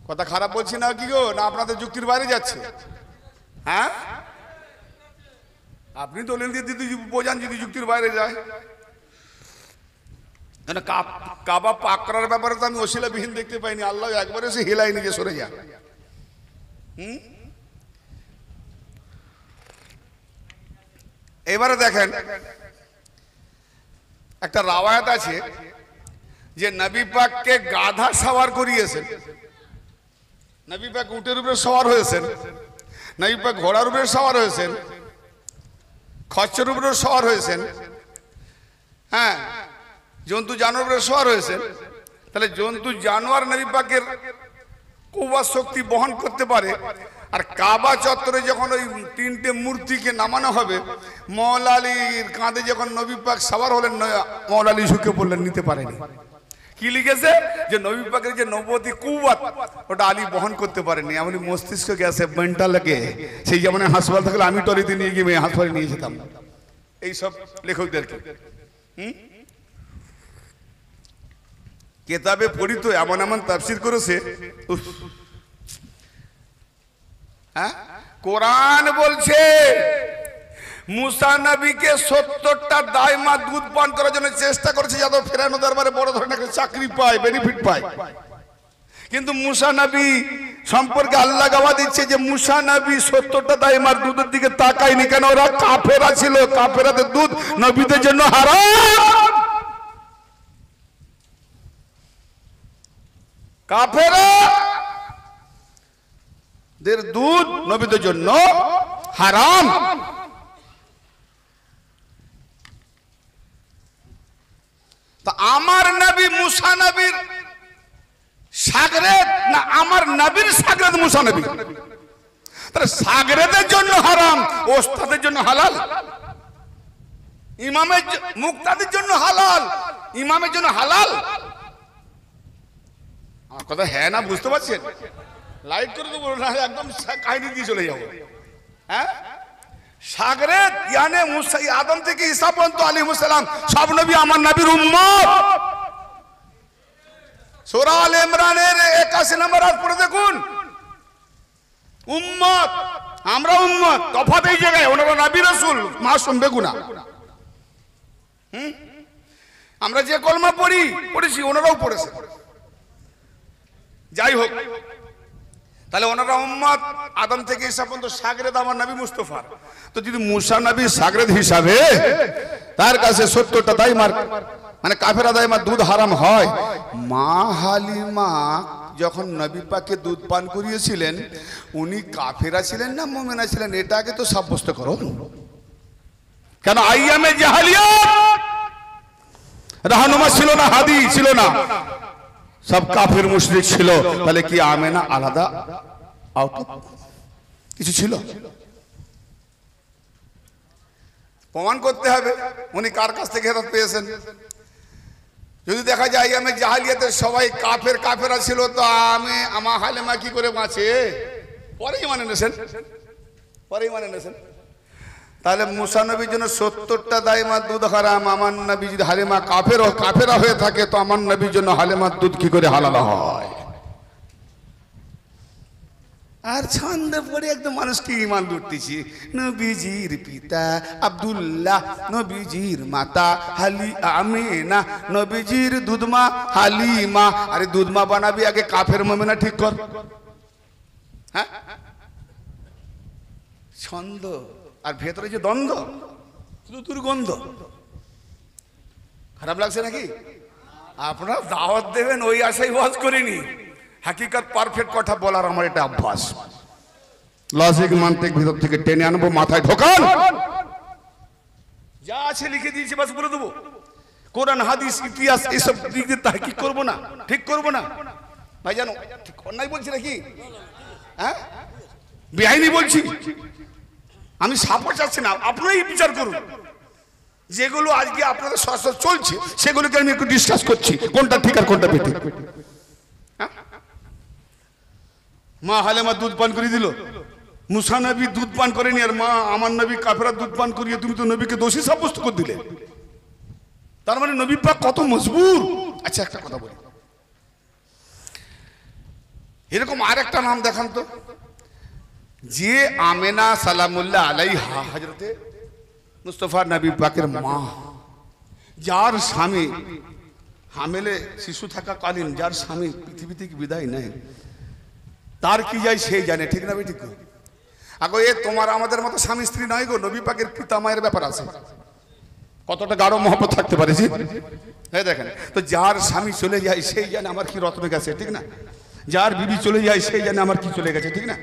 কথা খারাপ বলছি না কি গো? না আপনাদের যুক্তির বাইরে যাচ্ছে? হ্যাঁ, আপনি দলিল দিয়ে দিদি বোঝান যদি যুক্তির বাইরে যায়। কাবা পাক করার ব্যাপারে তো আমি ওসিলা বিহীন দেখতে পাইনি। আল্লাহ একবারে সে হিলাই নিজে সরে যা। এবারে দেখেন, একটা রাওয়ায়াত আছে যে নবী পাককে গাধা সওয়ার করিয়েছেন, নবী পাক উটের উপরে সওয়ার হয়েছেন, নবী পাক ঘোড়ার উপরে সওয়ার হয়েছেন, খচ্চরের উপরে সওয়ার হয়েছেন, হ্যাঁ, জন্তু জানোয়ার উপরে সওয়ার হয়েছেন। তাহলে জন্তু জানোয়ার নবী পাকের কুওয়াত শক্তি বহন করতে পারে। আর কাবা চত্বরে যখন ওই 3টে মূর্তিকে নামানো হবে, মাওলা আলীর কাঁধে যখন নবী পাক সওয়ার হলেন, মাওলা আলী ঝুঁকে পড়লেন, নিতে পারেনি। কি লিখেছে? যে নবী পাকের যে নবুয়তি কুওয়াত ওটা আলী বহন করতে পারেনি। এমনি মস্তিষ্ক গেছে মেন্টা লাগে, সেই যেমন হাসপাতাল থাকলে আমি টলিতে নিয়ে গিয়ে হাসপাতালে নিয়ে যেতাম এইসব লেখকদেরকে। কেতাবে পড়ি তো এমন এমন তাফসীর করেছে। হ্যাঁ, কোরআন বলছে মুসা নবীকে 70টা দাইমা দুধ পান করার জন্য চেষ্টা করেছে, যাতে ফেরানো দরবারে বড় ধরনের একটা চাকরি পায়, বেনিফিট পায়। কিন্তু মুসা নবী সম্পর্কে আল্লাহ গাওয়া দিচ্ছে যে মুসা নবী 70টা দাইমার দুধের দিকে তাকায়নি। কেন? ওরা কাফেরা ছিল, কাফেরাদের দুধ নবীদের জন্য হারাম। কাফেরাদের দুধ নবীদের জন্য হারাম। তা আমার নবী মুসা নবীর শাগরেদ না আমার নবীর শাগরেদ মুসা নবী? তাহলে সাগরেদের জন্য হারাম, ওস্তাদের জন্য হালাল। ইমামের মুক্তাদির জন্য হালাল, ইমামের জন্য হালাল। আমার কথা হ্যাঁ না বুঝতে পারছেন? লাইট করে দেবো না, একদম কাহিনী দিয়ে চলে যাবো। হ্যাঁ, সাগরেদ ইয়ানে মুসা, আদম থেকে ঈসা পর্যন্ত আলাইহিস সালাম সব নবী আমার নবীর উম্মত। সূরা আল ইমরানের 81 নম্বর আয়াত পড়ে দেখুন, উম্মত, আমরা উম্মত। তফাৎ এই জায়গায়, ওনারা নবী রাসূল মাসুম বেগুনাহ। আমরা যে কলমা পড়েছি ওনারাও পড়েছে। যাই হোক, তাহলে ওনারা উম্মত আদম থেকে ঈসা পর্যন্ত সাগরেদ আমার নবী মুস্তাফা। তো যদি মুসা নবী সাগরেদ হিসাবে তার কাছে 70টা দাইমার মানে কাফেরা দাইমার দুধ হারাম হয়, মা হালিমা যখন নবী পাককে দুধ পান করিয়েছিলেন উনি কাফেরা ছিলেন না মুমিনা ছিলেন? এটাকে তো সাব্যস্ত করো। কেন আইয়ামে জাহেলিয়াত রাহনুমা ছিল না, হাদি ছিল না, সব কাফের মুশরিক ছিল। তাহলে কি আমেনা আলাদা আউট কিছু ছিল? প্রমাণ করতে হবে উনি কার কাছ থেকে হেদায়েত পেয়েছেন। যদি দেখা যায় আমি জাহেলিয়াতের সবাই কাফেরা ছিল, তো আমা হালিমা কি করে বাঁচে? পরেই মানে নেছেন। তাহলে মুসা নবীর জন্য 70টা দাইমার দুধ হারাম। আমার নবী যদি হালিমা কাফেরা হয়ে থাকে, তো আমার নবীর জন্য হালিমার দুধ কি করে হালাল হয়? আর ছন্দ পড়ে একদম মানুষকে ইমান লুটতেছি। নবীজির পিতা আব্দুল্লাহ, নবীজির মাতা আমিনা, নবীজির দুধমা হালিমা। আরে দুধমা বানাবি আগে কাফের মুমিনা ঠিক কর। হ্যাঁ, ছন্দ আর ভেতরে যে দ্বন্দ্ব, শুধু দুর্গন্ধ। খারাপ লাগছে নাকি? আপনারা দাওয়াত দেবেন ওই আশাই ওয়াজ করিনি। হাকিকত পারফেক্ট কথা বলার আমার এটা অভ্যাস। লজিক মানতিক ভিতর থেকে টেনে আনবো, মাথায় ঢোকান, যা আছে লিখে দিয়েছি বাস বলে দেবো। কোরআন হাদিস ইতিহাস এসব দিক দিয়ে তাহকিক করবো না, ঠিক করবো না। ভাই জানো ঠিক অন্যায় বলছি নাকি? হ্যাঁ, বেআইনি বলছি? আমি সাপোর্ট চাচ্ছি না, আপনারাই বিচার করুন। যেগুলো আজকে আপনাদের সচল চলছে সেগুলোকে আমি একটু ডিসকাস করছি, কোনটা ঠিক আর কোনটা বেঠিক। মা হালিমা দুধ পান করে দিল, মুসা নবী দুধ পান করেনি, আর মা আমার নবী কাফেরা দুধ পান করিয়ে তুমি তো নবীকে দোষী সাব্যস্ত করে দিলে। তার মানে নবী পাক কত মজবুর। আচ্ছা একটা কথা বলি, এরকম আর একটা নাম দেখান তো, যে আমেনা সালামুল্লাহ আলাইহা হযরতে মুস্তাফা নবী পাকের মা, যার স্বামী হামেলে শিশু থাকাকালীন যার স্বামী পৃথিবী থেকে বিদায় নেয়, তার কি যায় সেই জানে, ঠিক না ঠিক? আগো এ তোমার আমাদের মতো স্বামী স্ত্রী নয় গো, নবী পাকের পিতা মায়ের ব্যাপার আছে। কতটা গাঢ় মহব্বত থাকতে পারে। এই দেখেন তো, যার স্বামী চলে যায় সেই জানে আমার কি রত্ন গেছে, ঠিক না? যার বিবি চলে যায় সেই জানে আমার কি চলে গেছে, ঠিক না?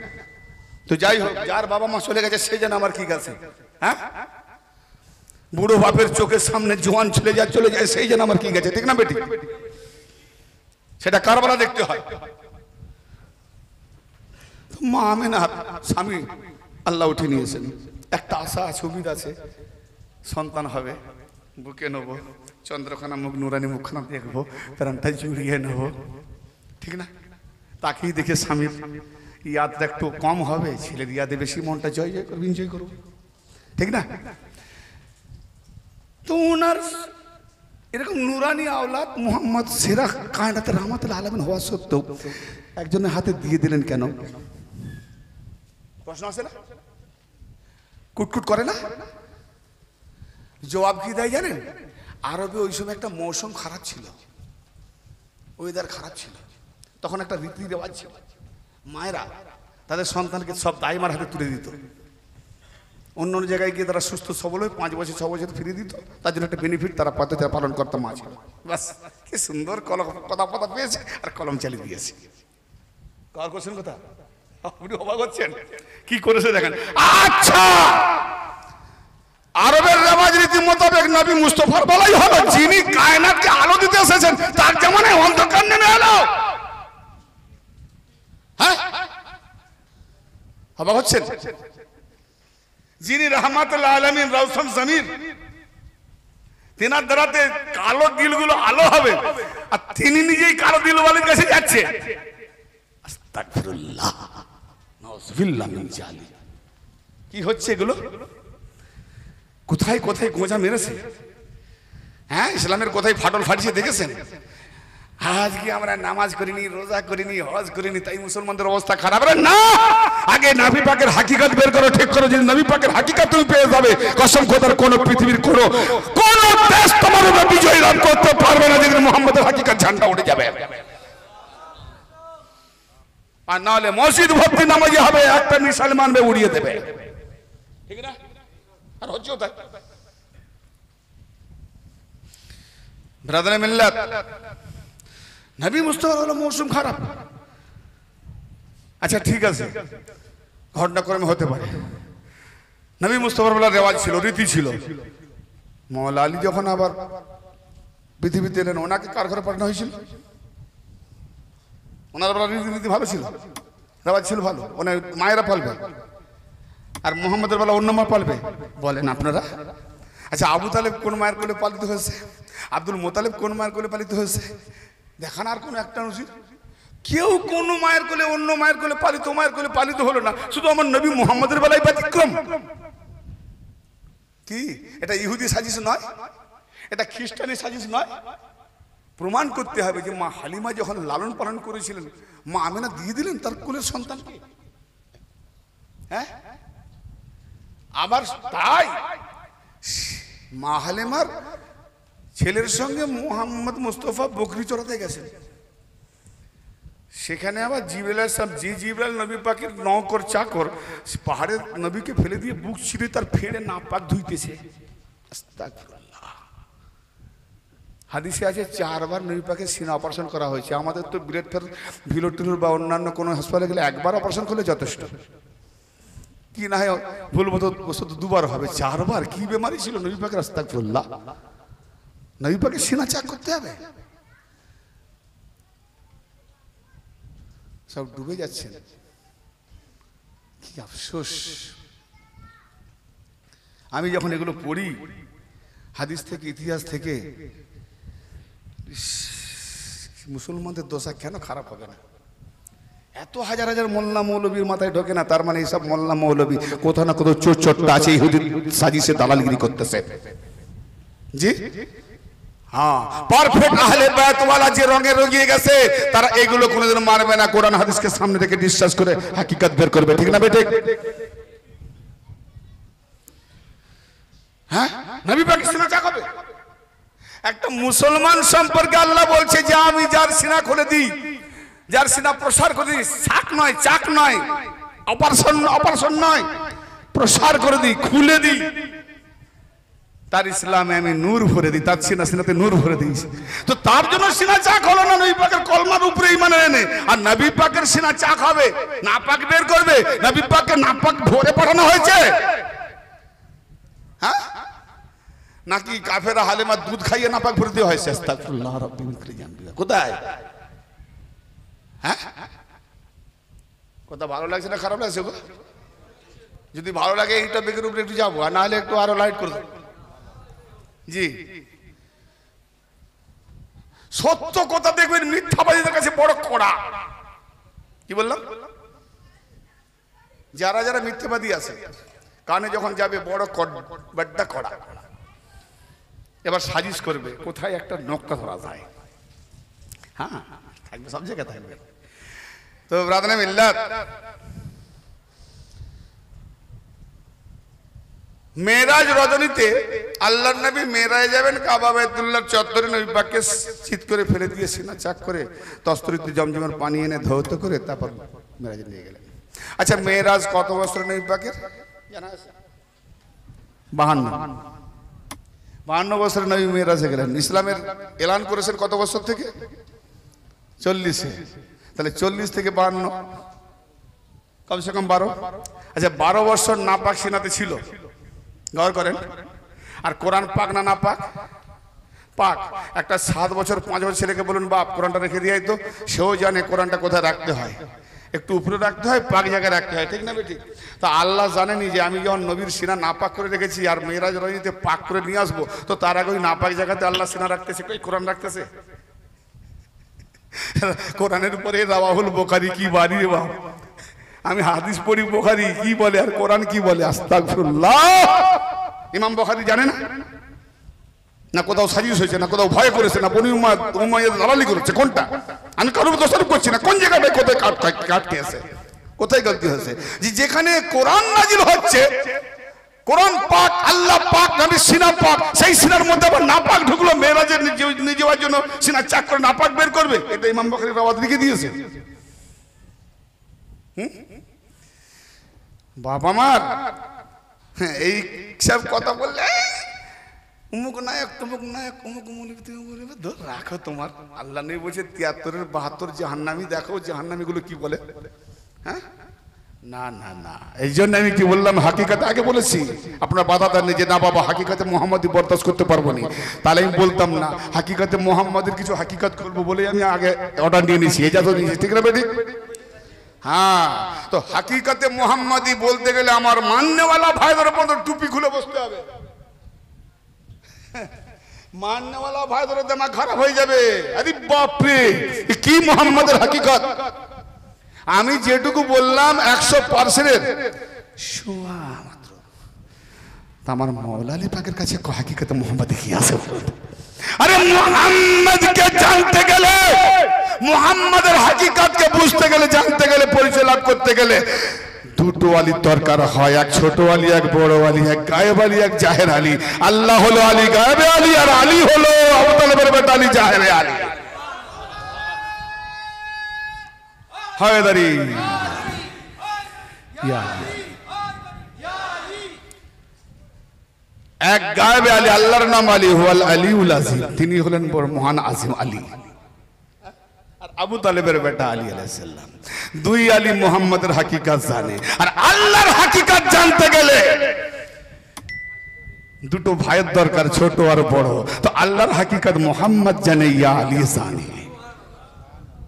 তো যাই হোক, যার বাবা মা চলে গেছে সেই জানে আমার কি গেছে। হ্যাঁ, বুড়ো বাপের চোখের সামনে জোয়ান চলে যায় সেই জানে আমার কি গেছে, ঠিক না বেটি? সেটা কারবালা দেখতে হয়। মা আমেনার স্বামী আল্লাহ উঠে নিয়েছেন, একটা আশা আছে, উম্মীদ আছে, সন্তান হবে, বুকে নেবো, চন্দ্রখানা মুখ নুরানি মুখখানা দেখবো, প্রাণটা জুড়িয়ে নেবো, ঠিক না? তাকেই দেখে স্বামীর ইয়াদটা একটু কম হবে, ছেলের ইয়াদে বেশি মনটা জয় করবো, এনজয় করবো, ঠিক না? তো ওনার এরকম নুরানি আওলাদ মুহাম্মদ সেরা কায়নাতে রাহমাতুল আলামিন হওয়া সত্ত্বেও একজনের হাতে দিয়ে দিলেন কেন? প্রশ্ন আছে না? কুটকুট করে না? জবাব কি দেয় জানেন? আরবে ওই সময় একটা মৌসুম খারাপ ছিল, ওয়েদার খারাপ ছিল, তখন একটা রীতি রেওয়াজ ছিল, মায়েরা তাদের সন্তানকে সব দাইমার হাতে তুলে দিত। অন্য অন্য জায়গায় গিয়ে তারা সুস্থ সবল হয়ে 5 বছর 6 বছর ফিরিয়ে দিত, তার জন্য একটা বেনিফিট তারা পদ্ধতি পালন করতে মা ছিল। বাস কি সুন্দর কথা পেয়েছে আর কলম চালিয়ে দিয়েছে। কার কোশ্চেন কথা আপনি অবাক হচ্ছেন কি করেছে দেখেন। আচ্ছা, আরবের রেওয়াজ রীতি মোতাবেক নবী মুস্তাফার বলাই হলো, যিনি কায়নাতকে আলো দিতে এসেছেন তার জামানায় অন্ধকার নেমে এলো। হ্যাঁ, অবাক হচ্ছেন? যিনি রাহমাতুল আলামিন রওশন জমির, তিনার দ্বারাতে কালো দিলগুলো আলো হবে, আর তিনি নিজেই কালো দিলওয়ালির কাছে যাচ্ছে। আস্তাগফিরুল্লাহ, নাউযুবিল্লাহ মিন জালিক। কি হচ্ছে এগুলো? কোথায় কোথায় গোঁজা মেরেছে? হ্যাঁ, ইসলামের কোথায় ফাটল ফাটিয়ে দেখেছেন? আজকে আমরা নামাজ করিনি, রোজা করিনি, হজ করিনি, তাই মুসলমানদের অবস্থা খারাপ। না, আগে নবী পাকের হাকিকত বের করো, ঠিক করো। যদি নবী পাকের হাকিকত তুমি পেয়ে যাবে, কসম খোদার কোন পৃথিবীর কোন দেশ তোমার উপর বিজয় লাভ করতে পারবে না, যেদিন মুহাম্মদের হাকিকত ঝান্ডা উঠে যাবে। আর না হলে মসজিদ ভর্তি নামাজি হবে, একটা মিসাইল মানবে, উড়িয়ে দেবে। ঠিক না? আর হচ্ছেও তাই। ব্রাদারে মিল্লাত, নবী মুস্তাফা হলো মৌসুম খারাপ। আচ্ছা ঠিক আছে, ঘটনাক্রমে হতে পারে। নবী মুস্তাফার বেলা রেওয়াজ ছিল, রীতি ছিল। মওলা আলী যখন আবার পৃথিবীতে এলেন, ওনাকে কার ঘরে পাঠানো হয়েছিল? ওনার বেলা রীতি ভালো ছিল, রেওয়াজ ছিল ভালো, ওনার মায়েরা পালবে। আর মোহাম্মদের বেলা অন্য মা পালবে বলেন আপনারা? আচ্ছা, আবু তালেব কোন মায়ের কোলে পালিত হয়েছে? আব্দুল মোতালেব কোন মায়ের কোলে পালিত হয়েছে? দেখান আর কোন একটা নজির? কেউ কোন মায়ের কোলে, অন্য মায়ের কোলে পালিত, মায়ের কোলে পালিত হলো না। শুধু আমার নবী মুহাম্মদের বেলায় ব্যতিক্রম। কি এটা ইহুদি সাজিশ নয়? এটা খ্রিস্টানি সাজিশ নয়? প্রমাণ করতে হবে যে মা হালিমা যখন লালন পালন করেছিলেন, মা আমিনা দিয়ে দিলেন তার কোলের সন্তানকে। হ্যাঁ, আবার তাই মা হালিমার ছেলের সঙ্গে মুহাম্মদ মুস্তাফা বকরি চড়াতে গেছেন। সেখানে আবার জিবরাইল সাহেব, যে জিবরাইল নবী পাকের নওকর চাকর, পাহাড়ের নবীকে ফেলে দিয়ে বুক ছিঁড়ে তার ফেড়ে নাপাক ধুইতেছে। আস্তাগফিরুল্লাহ। হাদিসে আছে 4 বার নবী পাকের সিনা অপারেশন করা হয়েছে। আমাদের তো ভিলোটির বা অন্যান্য কোনো হাসপাতালে গেলে একবার অপারেশন করলে যথেষ্ট। কি না হয় ভুল মতো বস্তু 2 বার হবে, 4 বার। কি বেমারি ছিল নবী পাকের? আস্তাগফিরুল্লাহ। নবী পাকের সিনা চাক করতে হবে? সব ডুবে যাচ্ছেন, কি আফসোস। আমি যখন এগুলো পড়ি হাদিস থেকে, ইতিহাস থেকে, মুসলমানদের দশা কেন খারাপ হবে না? এত হাজার হাজার মোল্লা মৌলবীর মাথায় ঢোকে না, তার মানে এইসব মোল্লা মৌলবী কোথাও না কোথাও চোর চোরটা আছে, ইহুদি সাজিশে দালালগিরি করতেছে। জি হ্যাঁ, পারফেক্ট আহলে বায়াত ওয়ালা যে রঙে রঙিয়ে গেছে, তারা এগুলো কোনোদিন মানবে না। কোরআন হাদিসকে সামনে রেখে বিশ্বাস করে হাকিকত বের করবে। ঠিক না বেঠিক? হ্যাঁ, নবী পাক সিনা চাক হবে। একটা মুসলমান সম্পর্কে আল্লাহ বলছে যে আমি যার সিনা খুলে দিই, যার সিনা প্রসার করে দিই, চাক নয়, চাক নয়, অপারেশন নয়, প্রসার করে দিই, খুলে দিই, তার ইসলামে আমি নূর ভরে দিই, তার সিনাতে নূর ভরে দিয়েছি। তো তার জন্য সিনা চাক হলো না নবী পাকের কলমার উপরে ঈমান এনে। আর নবী পাকের সিনা চাক হবে, নাপাক বের করবে। নবী পাককে নাপাক ভরে পাঠানো হয়েছে? হ্যাঁ, নাকি কাফেরা হালিমা দুধ খাইয়ে নাপাক ভরে দেওয়া হয়েছে? আস্তাগফিরুল্লাহ রাব্বি কোথায়? হ্যাঁ, কথা ভালো লাগছে না খারাপ লাগছে? যদি ভালো লাগে এইটা বেগের উপরে একটু যাবো, আর না হলে একটু আরো লাইট করে দেবো। জি, সত্য কথা দেখবেন মিথ্যাবাদীদের কাছে বড় কড়া। কি বললাম? যারা যারা মিথ্যাবাদী আছে, কানে যখন যাবে বড় বড্ডা কড়া। এবার সাজিশ করবে কোথায় একটা নকটা ধরা যায়। হ্যাঁ, থাকবে, সব জায়গায় থাকবে। তো ব্রাদারে মিল্লাত, মেরাজ রজনীতে আল্লাহর নবী মেরাজে যাবেন, কাবা বাইতুল্লাহর চত্বরে নবী পাককে চিৎ করে ফেলে দিয়ে সিনা চাক করে তস্তরিতে জমজমের পানি এনে ধৌত করে তারপর মেরাজে নিয়ে গেলেন। আচ্ছা, মেরাজ কত বছর নবী পাকের জানা আছে? 52 বছরে নবী মেরাজে গেলেন। ইসলামের এলান করেছেন কত বছর থেকে? 40-এ। তাহলে 40 থেকে 52 কমসে কম 12। আচ্ছা, 12 বছর নাপাক সিনাতে ছিল, গৌর করেন। আর কোরআন পাক না নাপাক? পাক। একটা 7 বছর 5 বছর ছেলেকে বলুন বাপ কোরআনটা রেখে দিয়ে তো, সেও জানে কোরআনটা কোথায় রাখতে হয়। একটু উপরে রাখতে হয়, পাক জায়গায় রাখতে হয়, ঠিক না ঠিক? তা আল্লাহ জানেনি যে আমি যখন নবীর সিনা নাপাক করে রেখেছি আর মেয়েরাজ রজনীতে পাক করে নিয়ে আসবো, তো তার আগে ওই নাপাক জায়গাতে আল্লাহ সিনা রাখতেছে, কই কোরআন রাখতেছে? কোরআনের উপরে রাওয়াহুল বুখারী কি বাড়ি রে বাপ, আমি হাদিস পড়ি বুখারী কি বলে আর কোরআন কি বলে, আস্তাগফিরুল্লাহ। ইমাম বুখারী জানে না? না কোথাও সাজিশ হয়েছে, না কোথাও ভয় করেছে, না বনি উমাইয়া দালালি করেছে, কোনটা? আমি কারোর দোষারোপ করছি না, কোন জায়গাটায় কোথায় কাটতে আছে, কোথায় গলতি হয়েছে? যে যেখানে কোরআন নাজিল হচ্ছে, কোরআন পাক, আল্লাহ পাক, নবীর সিনা পাক, সেই সিনার মধ্যে আবার নাপাক ঢুকলো, মেয়েরাজের নিয়ে যাওয়ার জন্য সিনা চাক করে নাপাক বের করবে, এটা ইমাম বুখারী রাওয়াত লিখে দিয়েছে। বাবা মার এই সব কথা বললে উমুক নায়ক তুমুক নায়ক উমুক মুলিক তুমি বলবে ধর রাখো, তোমার আল্লাহ নেই বলছে ৭৩-এর ৭২ জাহান্নামী, দেখো জাহান্নামীগুলো কি বলে। হ্যাঁ, না না না, এই জন্য আমি কি বললাম, হাকিকাতে আগে বলেছি, আপনার বাধা দেননি যে না বাবা হাকিকাতে মুহাম্মাদি বরদাস্ত করতে পারবো না, তাহলে আমি বলতাম না হাকিকাতে মুহাম্মাদের কিছু হাকিকাত করবো বলে আমি আগে অর্ডার নিয়ে নিয়েছি, এটা তো নিয়েছি, ঠিক না বেটি? হ্যাঁ, তো হাকিকাতে মুহাম্মাদি বলতে গেলে আমার মাননেওয়ালা ভাইদের উপর টুপি খুলে বসতে হবে, মাননেওয়ালা ভাইদের দিমাগ খারাপ হয়ে যাবে। আরে বাপরে, কি মুহাম্মাদের হাকিকাত! আমি যেটুকু বললাম 100%-এর শোয়া মাত্র, আমার মাওলা আলী পাকের কাছে হাকিকাতে মুহাম্মাদি কি আছে? আরে মুহাম্মাদকে জানতে গেলে, মুহাম্মাদের হাকিকাতকে বুঝতে গেলে, জানতে গেলে, পরিচয় লাভ করতে গেলে দুটো আলীর দরকার হয়, এক ছোট আলী, এক বড় আলী, এক গায়েব আলী, এক জাহের আলী। আল্লাহ হলো আলী, গায়েবে আলী, আর আলী হলো আবু তালেবের বেটা আলী, জাহেরে আলী। হায়দারি এক গায়েবে আলী, আল্লাহর নাম আলী, হুয়াল আলিউল আযীম, তিনি হলেন বড় মহান আজিম আলী, আর আবু তালেবের বেটা আলী আলাইহিস সালাম। দুই আলী মুহাম্মাদের হাকিকাত জানে, আর আল্লাহর হাকিকাত জানতে গেলে দুটো ভাইয়ের দরকার, ছোট আর বড়। তো আল্লাহর হাকিকাত মুহাম্মদ জানে, ইয়া আলী জানে।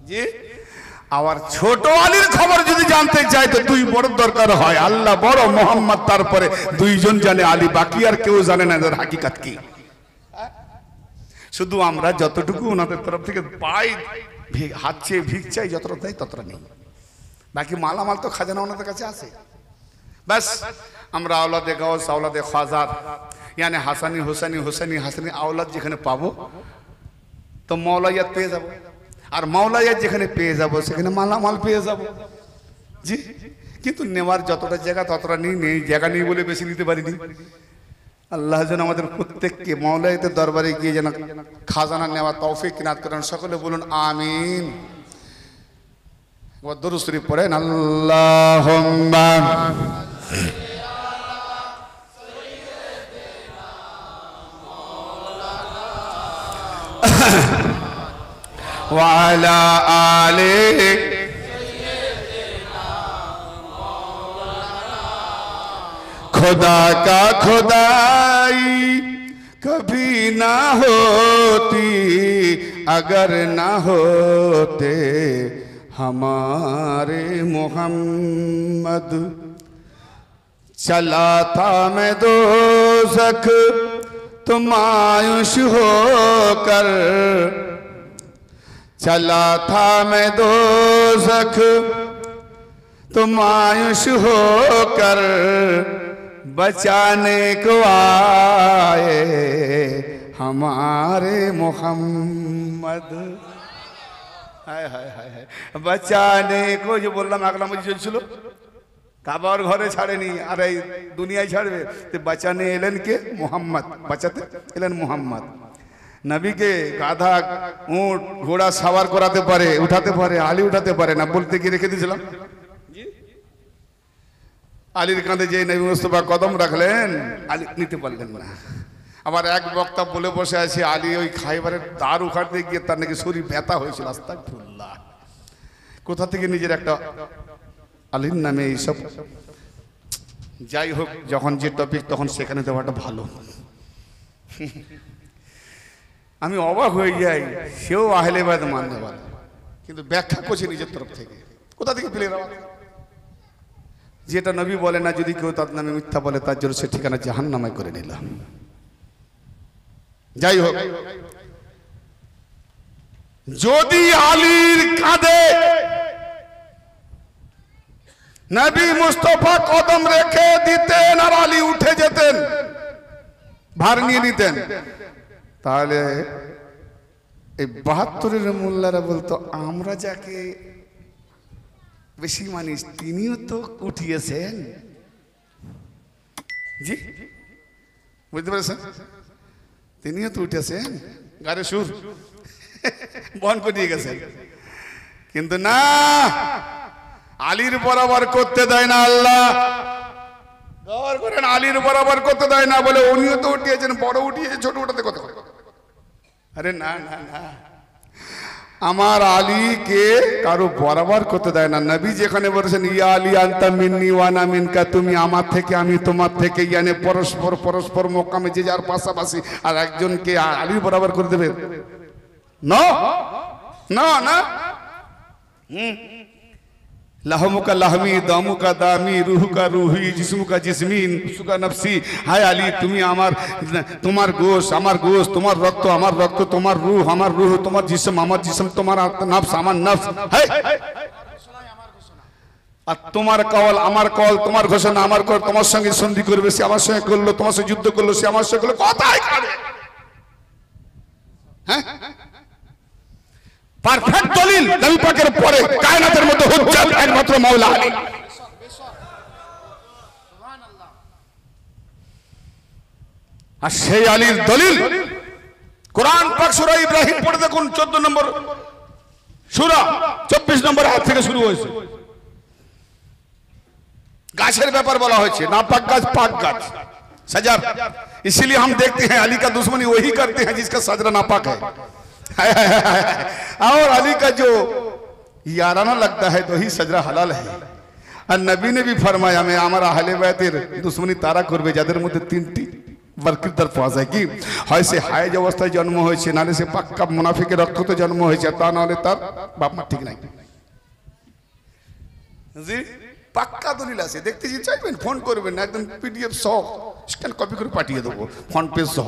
জি, আবার ছোট আলীর খবর যদি জানতে চাই তো দুই বড় দরকার হয়, আল্লাহ বড়, মুহাম্মদ তারপরে, দুইজন জানে আলী, বাকি আর কেউ জানে না এদের হাকিকাত কি। শুধু আমরা যতটুকু ওনাদের তরফ থেকে পাই, হাত চেয়ে ভিক চাই, যতটা দেয় ততটা নেই, বাকি মালামাল তো খাজানা ওনাদের কাছে আছে। ব্যাস আমরা আওলাদে গাউস, আওলাদে খাজার, ইয়ানি হাসানি হুসাইনি, হুসাইনি হাসানি আওলাদ যেখানে পাবো তো মাওলাইয়াত পেয়ে যাবো, আর মাওলাইয়াত যেখানে পেয়ে যাবো সেখানে মালামাল পেয়ে যাবো। জি, কিন্তু নেওয়ার যতটা জায়গা ততটা নেই, জায়গা নেই বলে বেশি নিতে পারিনি। আল্লাহ যেন আমাদের প্রত্যেককে মাওলাইয়াতের দরবারে গিয়ে যেন খাজানা নেওয়া তৌফিক কিনাত করেন, সকলে বলুন আমিন। দরুদ শরীফ পড়েন, আল্লাহুম্মা ওয়া আলা আলিহি खुदा का खुदाई कभी ना होती अगर ना होते हमारे मोहम्मद। चला था मैं दोज़ख तुम आयुष होकर, चला था मैं दोज़ख तुम आयुष होकर, बचाने को आए हमारे मोहम्मद। हाय हाय हाय हाय, बचाने को जो बोललाम আগলা মজি চলছিল, কাবার ঘরে ছাড়েনি আর এই দুনিয়ায় ছাড়বে, তো বাঁচানে এলেন কে? মোহাম্মদ। বাঁচাতে এলেন মোহাম্মদ। নবীকে গাধা, উট, ঘোড়া সাওয়ার করাতে পারে, উঠাতে পারে, আলী উঠাতে পারে না, বলতে গিয়ে রেখে দিয়েছিলাম। আলীর কাঁধে যে নবী মুস্তাফা কদম রাখলেন, আলী নিতে পারলেন না। আবার এক বক্তা বলে বসে আছে আলী ওই খাইবারের দ্বার উখাড়তে গিয়ে তার নাকি শরীর ব্যথা হয়েছিল। আস্তাগফিরুল্লাহ, কোথা থেকে নিজের একটা আলীর নামে এইসব। যাই হোক, যখন যে টপিক তখন সেখানে দেওয়াটা ভালো। আমি অবাক হয়ে যাই, সেও আহলে বায়াত মানতে পারে, কিন্তু ব্যাখ্যা করছে নিজের তরফ থেকে। কোথা থেকে পেলেন? যেটা নবী বলে না, যদি কেউ তার নামে মিথ্যা বলে তার জন্য সে ঠিকানা জাহান্নামে করে নিলাম। যাই হোক, যদি আলীর কাঁধে নবী মুস্তাফা কদম রেখে দিতেন আর আলী উঠে যেতেন, ভার নিয়ে নিতেন, তাহলে এই 72-এর মোল্লারা বলতো আমরা যাকে বেশি মানিস তিনিও তো উঠিয়েছেন। জি বুঝতে পেরেছেন? তিনিও তো উঠেছেন, গারে সুর বন করিয়ে গেছেন। কিন্তু না, আলীর বরাবর করতে দেয় না আল্লাহ। গৌর করেন, আলীর বরাবর করতে দেয় না বলে উনিও তো উঠিয়েছেন, বড় উঠিয়েছে, ছোট উঠাতে কথা। আরে না না না, আমার আলীকে কারো বরাবর করতে দেয় না। নবী যেখানে বলেছেন ইয়া আলী আনতা মিন্নি ওয়া আনা মিনকা, তুমি আমার থেকে আমি তোমার থেকে, ইয়ানি পরস্পর পরস্পর মোকামে যে যার পাশাপাশি, আর একজনকে আলীর বরাবর করে দেবে না না না। লাহমুকা লাহমি, দামুকা দামি, রুহুকা রুহি, জিসমুকা জিসমি, নফসুকা নফসি। হায় আলী, তুমি আমার, তোমার গোশ আমার গোশ, তোমার রক্ত আমার রক্ত, তোমার রূহ আমার রূহ, তোমার জিসম আমার জিসম, তোমার নফস আমার নফস। আর তোমার কওল আমার কওল, তোমার ঘোষণা আমার কওল। তোমার সঙ্গে সন্ধি করবে সে আমার সঙ্গে করলো, তোমার সঙ্গে যুদ্ধ করলো সে আমার সঙ্গে করলো। কথাই কাটে। হ্যাঁ, পারফেক্ট দলিল নবী পাকের পরে কায়নাতের মধ্যে হুজ্জত একমাত্র মাওলা আলী। আর সেই আলীর দলিল কোরআন পাক সূরা ইব্রাহিম পড়ে দেখুন, 14 নম্বর সূরা 24 নম্বর আয়াত থেকে শুরু হয়েছে। गाछेर व्यापार बोला होइछे, नापाक गाछ पाक गाछ सजर। इसीलिए हम देखते हैं अली का दुश्मनी वही करते हैं जिसका सजरा नापाक है। और अली का जो याराना लगता है तो ही सजरा हलाल है। और नबी ने भी फरमाया मैं हमारा अहले बैतेर दुश्मनी तारा करबे যাদের মধ্যে তিনটি বরকতদার পাওয়া যায়। কি হয়? সে হায়েজ অবস্থায় জন্ম হয়েছে, নালে সে পাক্কা মুনাফিকের রক্ততে জন্ম হয়েছে, তা নাহলে তার বাপ মা ঠিক নাই। জি পাক্কা দলিল আছে, দেখতে যদি চাইবেন ফোন করবেন, একদম পিডিএফ সহ স্ক্যান কপি করে পাঠিয়ে দেবো, ফ্রন্ট পেজ সহ।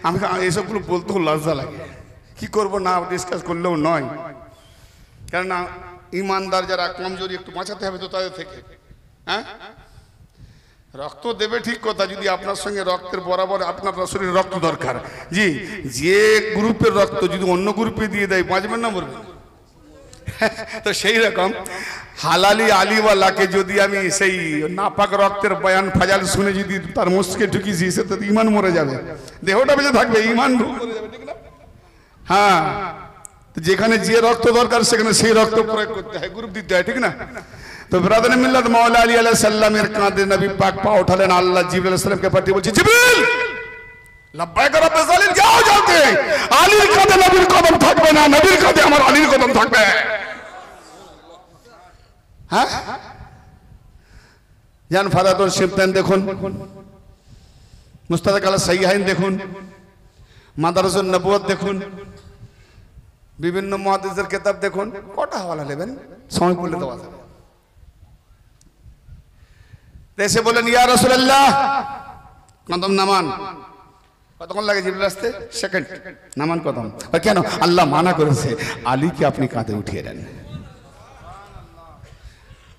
আমি এইসবগুলো বলতেও লজ্জা লাগে, কি করব না ডিসকাস করলেও নয়, কেননা ইমানদার যারা কমজোরি একটু বাঁচাতে হবে তো তাদের থেকে। হ্যাঁ, রক্ত দেবে ঠিক কথা, যদি আপনার সঙ্গে রক্তের বরাবর আপনার শরীরে রক্ত দরকার, জি যে গ্রুপের রক্ত যদি অন্য গ্রুপে দিয়ে দেয় বাঁচবেন না মরবেন? তো সেই রকম হালালি আলিওয়ালাকে যদি আমি সেই নাপাক রক্তের বয়ান ফাজাল শুনে যদি তার মস্তিষ্কে ঢুকিয়েছি, সে তো ইমান মরে যাবে, দেহটা বেঁচে থাকবে, ইমান মরে যাবে, ঠিক না? হ্যাঁ, যেখানে যে রক্ত দরকার সেখানে সেই রক্ত প্রয়োগ করতে হয়, গ্রুপ দিতে হয়, ঠিক না? তো ব্রাদারে মিল্লাত মাওলা আলী আলাইহিস সালামের কাঁধে নবী পাক পা উঠালেন। আল্লাহ জিবরাইল আলাইহিস সালামকে পাঠিয়ে বলছে, জিবরিল লব্বাইক রব্বে জালিল, যাও যাতে আলীর কাঁধে নবীর কদম থাকবে না, নবীর কাঁধে আমার আলীর কদম থাকবে। হ্যাঁ, জান ফারাদুল শিবতান দেখুন, মুস্তাদরাক আলা সাহিহাইন দেখুন, মাদারুসুন নবুয়ত দেখুন, বিভিন্ন মুহাদ্দিসের কিতাব দেখুন, কটা হাওয়ালা নেবেন সময় পড়লে দেওয়া যাবে। এসে বলেন ইয়া রাসূলুল্লাহ কদম নামান। কতক্ষণ লাগে জিবরিল আসতে? সেকেন্ড। নামান কদম। আর কেন? আল্লাহ মানা করেছে আলীকে আপনি কাঁধে উঠিয়ে নেন।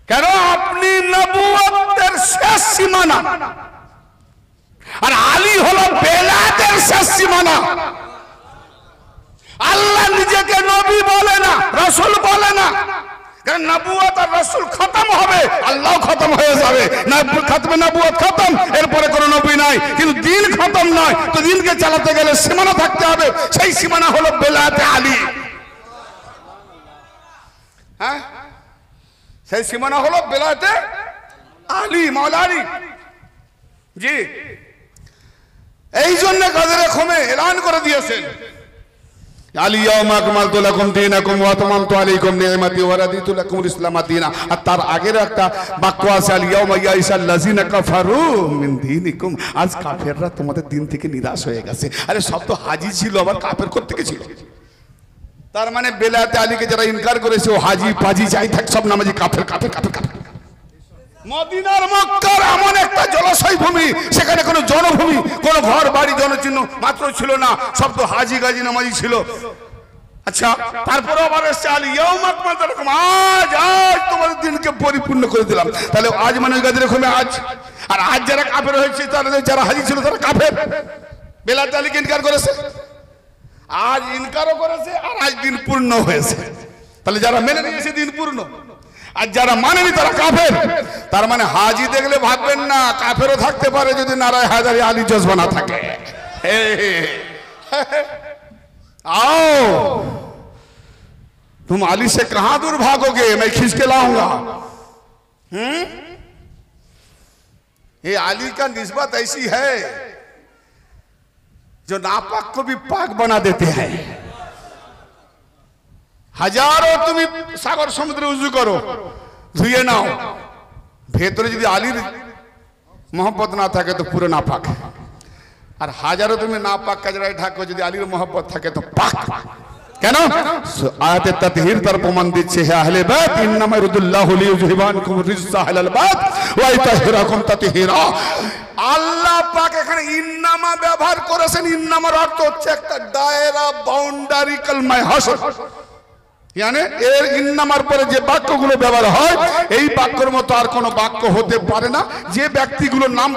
কেন? আপনি নবুয়তের শেষ সীমানা, আর আলী হলো বেলায়েতের শেষ সীমানা। আল্লাহ নিজেকে নবী বলে না, রাসূল বলে না, কারণ নবুয়ত আর রাসূল খতম হবে, আল্লাহ খতম হয়ে যাবে, খতমে নবুয়ত খতম, এরপরে কোনো নবী নাই। কিন্তু দিন খতম নয়, তো দিনকে চালাতে গেলে সীমানা থাকতে হবে, সেই সীমানা হলো বেলায়েতে আলী। হ্যাঁ, সেই সীমানা হলো বেলায়েতে আলী, মাওলা আলী। জি, এই জন্য গাজরে খুমে এলান করে দিয়েছেন আলিয়াউমা আকমালতু লাকুম দীনাকুম ওয়া আতমামতু আলাইকুম নি'মাতি ওয়া রাদিতু লাকুমুল ইসলাম দীনা। আর তার আগের একটা বাক্য আছে আলিয়াউমা ইয়াইসাল লাযিনা কাফারু মিন দীনিকুম, আজ কাফেররা তোমাদের দিন থেকে নিরাশ হয়ে গেছে। আরে সব তো হাজী ছিল, আবার কাফের কোত্থেকে ছিল? তার মানে বেলায়েতে আলীকে যারা ইনকার করেছে ও হাজি পাজি যাই থাক সব নামাজি কাফের কাফের কাফের কাফের। মদিনার মক্কার এমন একটা জলাশয় ভূমি, সেখানে কোনো জনভূমি, কোনো ঘর বাড়ি জনচিহ্ন মাত্র ছিল না, সব তো হাজি গাজি নামাজি ছিল। আচ্ছা, তারপরে আবার এসছে আলী, আজ আজ তোমাদের দিনকে পরিপূর্ণ করে দিলাম। তাহলে আজ মানে গাজী রকমে আজ, আর আজ যারা কাফের হয়েছে তারা যারা হাজি ছিল তারা কাফের। বেলায়েতে আলীকে ইনকার করেছে, আজ ইনকারও করেছে, আর আজ দিন পূর্ণ হয়েছে। তাহলে যারা মেনে নিয়েছে দিন পূর্ণ, আর যারা মানেনি তারা কাফের। তার মানে হাজি দেখলে ভাববেন না কাফেরও থাকতে পারে যদি নারায় হায়দারি আলী জজবা না থাকে। आओ तुम अली से कहां दूर भागोगे, मैं खींच के लाऊंगा। ये अली का निस्बत ऐसी है जो नापाक को भी पाक बना देते हैं। हजारों तुम सागर समुद्र उजू करो, धुए नाओ, भेतरे यदि आलीर मोहब्बत ना থাকে তো পুরো নাপাক। আর হাজারো তুমি নাপাক কাজরায় ঢাকো, যদি আলীর মোহব্বত থাকে তো পাক। কেন? আয়াতে তাতহীর তার প্রমাণ দিচ্ছে, হে আহলে বাইত ইন্নামা ইরদুল্লাহু লিইউযহিবানকুম রিজসা আহলাল বাইত ওয়া ইতাহহিরাকুম তাতহীরা। আল্লাহ পাক এখানে ইন্নামা ব্যবহার করেছেন। ইন্নামার অর্থ হচ্ছে একটা দায়রা, বাউন্ডারি, কালমায়ে হাসর। মানে এর ইন্নামার পরে যে বাক্যগুলো ব্যবহার হয় এই বাক্যের মতো আর কোনো বাক্য হতে পারে না। যে ব্যক্তিগুলো নাম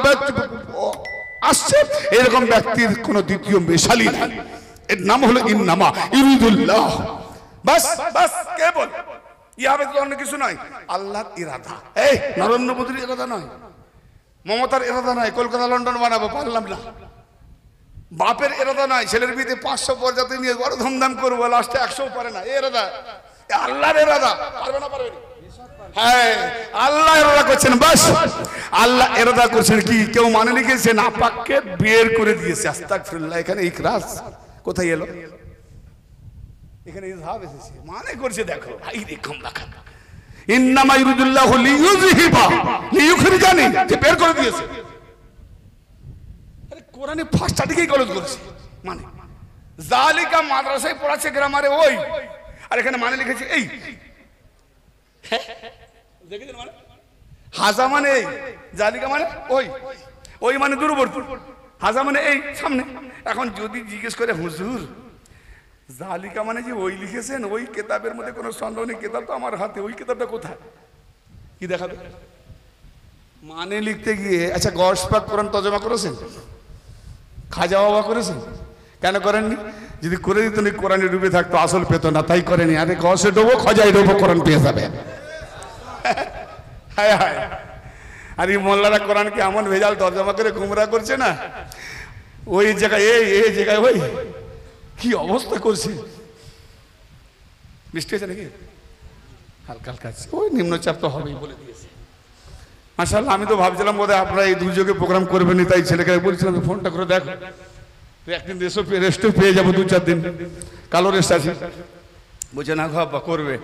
আসছে এরকম ব্যক্তির কোন দ্বিতীয় মেশালি নাই। এর নাম হলো ইন্নামা ইরিদুল্লাহ। বাস বাস, কেবল ইয়াবে তো অন্য কিছু নয়, আল্লাহর ইরাদা। এই নরেন্দ্র মোদীর ইরাদা নয়, মমতার ইরাদা নয় কলকাতা লন্ডন বানাবো, পারলাম না। বাপের ইরাদা নয় ছেলের বিয়েতে 500 প্রজাতি নিয়ে বড় ধুমধাম করবো, লাস্টে 100 পারে না। এই ইরাদা আল্লাহর ইরাদা। পারবে না? পারবে না? হ্যাঁ, আল্লাহ ইরাদা করছেন। বাস, আল্লাহ ইরাদা করছেন কি? কেউ মানে লিখেছে নাপাককে বের করে দিয়েছে। আস্তাগফিরুল্লাহ। এখানে ইকরাস কোথায় এলো? এখানে ইজহাব এসেছে, মানে করছে দেখো ভাই দেখুন দেখা ইন্নামা ইরিদুল্লাহু লিইউযহিবা লিইউখরিজানি, যে বের করে দিয়েছে। আরে কোরআনে ফার্স্ট দিকেই গলত করেছে। মানে জালিকা মাদ্রাসায় পড়াচ্ছে গ্রামারে ওই, আর এখানে মানে লিখেছে এই। দেখেছেন মানে হাজা মানে এই, জালিকা মানে ওই, ওই মানে দূরবর্তী, হাজা মানে এই সামনে। এখন যদি জিজ্ঞেস করে হুজুর জালিকা মানে যে ওই লিখেছেন, ওই কিতাবের মধ্যে কোনো সন্দেহ নেই, কিতাব তো আমার হাতে, ওই কিতাবটা কোথায়? কি দেখাবে? মানে লিখতে গিয়ে আচ্ছা গস পাক কোরআন তরজমা করেছেন? খাজা বাবা করেছেন? কেন করেননি? যদি করে দিত কোরআনে ডুবে থাকতো, আসল পেত না, তাই করেনি। আরে গসে ডোবো, খজায় ডোবো, কোরআন পেয়ে যাবে। হায় হায়। আর এই মোল্লারা কোরআনকে এমন ভেজাল তরজমা করে গুমরা করছে না, ওই জায়গায় এই জায়গায় ওই, কি অবস্থা করছে। বৃষ্টি হয়েছে নাকি? হালকা হালকা, ওই নিম্নচাপ তো হবেই বলে দিয়েছে। মাশাআল্লাহ, আমি তো ভাবছিলাম বোধহয় আপনারা এই দুর্যোগে প্রোগ্রাম করবেন, তাই ছেলেকে বলছিলাম ফোনটা করে দেখো, একদিন রেস্টও পেয়ে যাবো, 2-4 দিন কালো রেস্ট আছে। বলছে না বাবা করবে,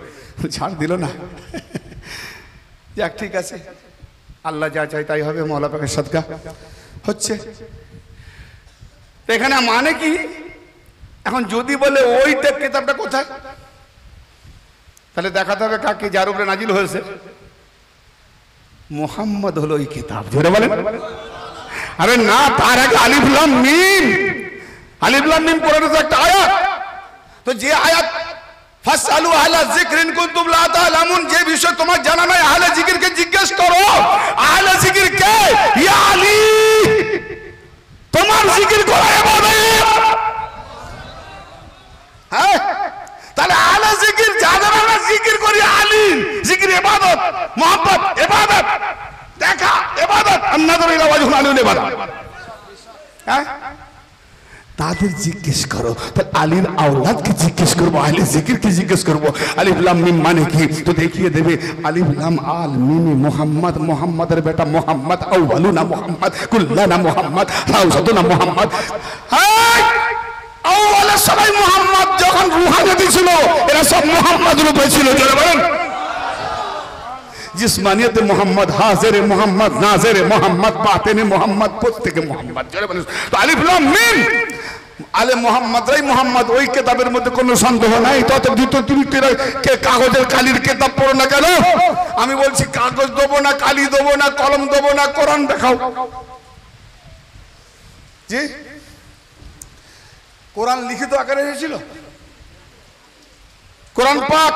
ছাড় দিল না। যাক ঠিক আছে, আল্লাহ যা চাই তাই হবে, মওলা পাকের সদকা হচ্ছে। এখানে মানে কি? এখন যদি বলে ওইটা কিতাবটা কোথায়, তাহলে দেখাতে হবে কাকে, যার উপরে নাজিল হয়েছে। মুহাম্মদ হলো ওই কিতাব। জোরে বলেন। আরে না, তার আগে আলিফ লাম মিম। আলিফ লাম মিম কোরআনে তো একটা আয়াত। তো যে আয়াত ফাসআলু আহলা যিকর ইন কুনতুম লা তা'লামুন, যে বিষয় তোমার জানা নাই আহলে জিকিরকে জিজ্ঞেস করো। আহলে জিকির কে? ইয়া আলী, তোমার জিকির করা ইবাদত। হ্যাঁ, তাহলে আহলে জিকির যাদের আমরা জিকির করি, আলী জিকির ইবাদত, মুহাব্বত ইবাদত, দেখা ইবাদত, আন-নাযর ইলা ওয়াজহিল আলী ইবাদত। হ্যাঁ, তাদের জিজ্ঞেস করো। তাহলে আলীর আওলাদকে জিজ্ঞেস করবো, আহলে জিকিরকে জিজ্ঞেস করবো আলিফ লাম মিম মানে কি? তো দেখিয়ে দেবে আলিফ লাম আল মিম মুহাম্মদ, মুহাম্মাদের বেটা মুহাম্মদ, আউয়ালুনা মুহাম্মদ, কুল্লানা মুহাম্মদ, রাউসাতুনা মুহাম্মদ। হ্যাঁ, আউয়ালে সবাই মুহাম্মদ, যখন রুহানি ছিল এরা সব মুহাম্মদ রূপে ছিল। জোরে বলেন। जिस्मानियत मोहम्मद, हाजिर मोहम्मद, नाजिर मोहम्मद, बातिन मोहम्मद, प्रत्येक मोहम्मद। जरा बोलो तो अलिफ लाम मीम। আলে মোহাম্মদরাই মোহাম্মদ, ওই কেতাবের মধ্যে কোনো সন্দেহ নাই। তত তুমি কাগজের কালির কেতাব পড়ো না কেন? আমি বলছি কাগজ দেবো না, কালি দেবো না, কলম দেবো না, কোরআন দেখাও। জি, কোরআন লিখিত আকারে এসেছিল, কোরআন পাক।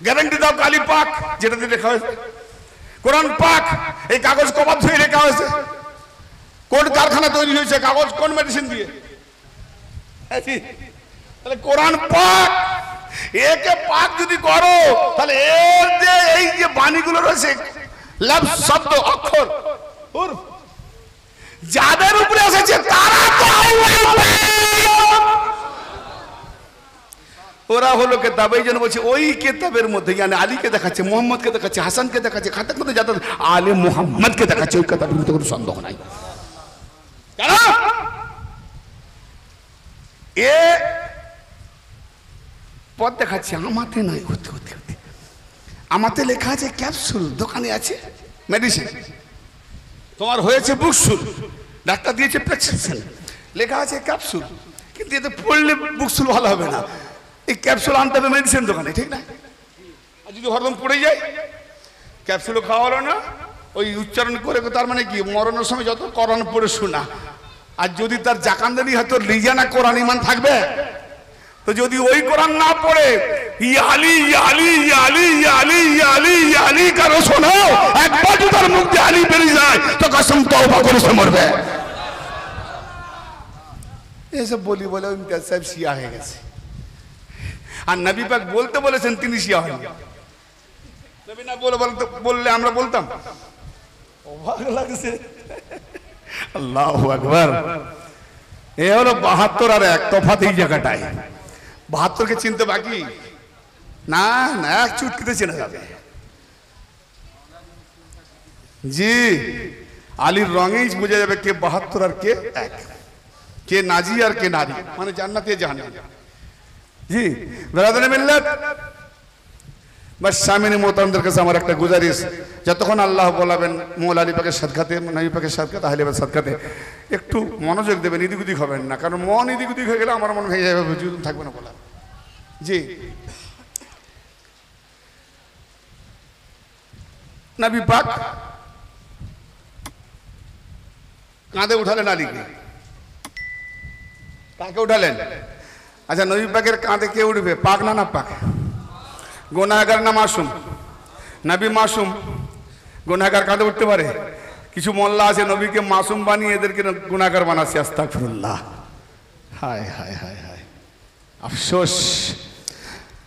গ্যারান্টি দাও কালি পাক, যেটাতে লেখা হয়েছে কোরআন পাক। এই কাগজ কবার ধুয়ে লেখা হয়েছে? কোন কারখানা তৈরি হয়েছে কাগজ? কোন মেডিসিন দিয়ে? তাহলে কোরআন পাক, একে পাক যদি করো তাহলে এর যে এই যে বাণীগুলো রয়েছে, লফজ, শব্দ, অক্ষর, যাদের উপরে এসেছে তারা তো ওরা হলো কেতাব। এই জন্য বলছে ওই কেতাবের মধ্যে আলীকে দেখাচ্ছে, মোহাম্মদকে দেখাচ্ছে, হাসানকে দেখাচ্ছে, খাতার মধ্যে যাদের আলে মোহাম্মদকে দেখাচ্ছে, ওই কেতাবের মধ্যে কোনো সন্দেহ নাই। কেন? এ পথ দেখাচ্ছে, আমাতে নয়, হতে হতে হতে আমাতে লেখা আছে ক্যাপসুল, দোকানে আছে মেডিসিন। তোমার হয়েছে বুকসুল, ডাক্তার দিয়েছে প্রেসক্রিপশন, লেখা আছে ক্যাপসুল। কিন্তু এতে পড়লে বুকসুল ভালো হবে না, এই ক্যাপসুল আনতে হবে মেডিসিন দোকানে, ঠিক না? আর যদি হরদম পড়ে যায়, ক্যাপসুলও খাওয়া হলো না, ওই উচ্চারণ করে, তার মানে কি মরণের সময় যত কোরআন পড়ে শোনা। আর যদি তার জাকান্দানি হয়তো লিজানা কোরআন ইমান থাকবে, তো যদি ওই কোরআন না পড়ে ইয়ালি ইয়ালি ইয়ালি ইয়ালি ইয়ালি ইয়ালি কারো শোনো, একবার যদি তার মুখ দিয়ে আলী বেরিয়ে যায় তো কসম তওবা করে সে মরবে। এসব বলি বলে ইমতিয়াজ সাহেব শিয়া হয়ে গেছে। আর নবী পাক বলতে বলেছেন তিনি শিয়া হন। নবী না বললে আমরা বলতাম? অবাক লাগছে। আল্লাহু আকবার। এ হলো ৭২ আর ১ তফাৎ এই জায়গাটায়। ৭২কে চিনতে বাকি না, না এক চুটকিতে চেনা যাবে। জি, আলীর রঙেই বোঝা যাবে কে ৭২ আর কে ১, কে নাজি আর কে নারী, মানে জান্নাতি জাহান্নামী। জি ব্রাদারে মিল্লাত, বাস সামিনে মোহতারামদের কাছে আমার একটা গুজারিশ, যতক্ষণ আল্লাহ বলাবেন মৌলা আলী পাকের সাদকাতে, নবী পাকের সাদকাতে, আহলে বাইতের সাদকাতে একটু মনোযোগ দেবেন, এদিক ওদিক হবেন না, কারণ মন এদিক ওদিক হয়ে গেলে আমার মন ভেঙে যাবে, জুজুম থাকবে না বলা। জি, নবী পাক কাঁধে উঠালেন আলীকে। কাকে উঠালেন? আচ্ছা, নবী পাকের কাঁধে কে উঠবে? পাক না না পাক? গুনাহগার না মাসুম? নবী মাসুম, গুনাহগার কাঁধে উঠতে পারে? কিছু মোল্লা আছে নবীকে মাসুম বানিয়ে এদেরকে গুনাহগার বানাচ্ছে। আস্তাগফিরুল্লাহ। হায় হায় হায় হায়, আফসোস।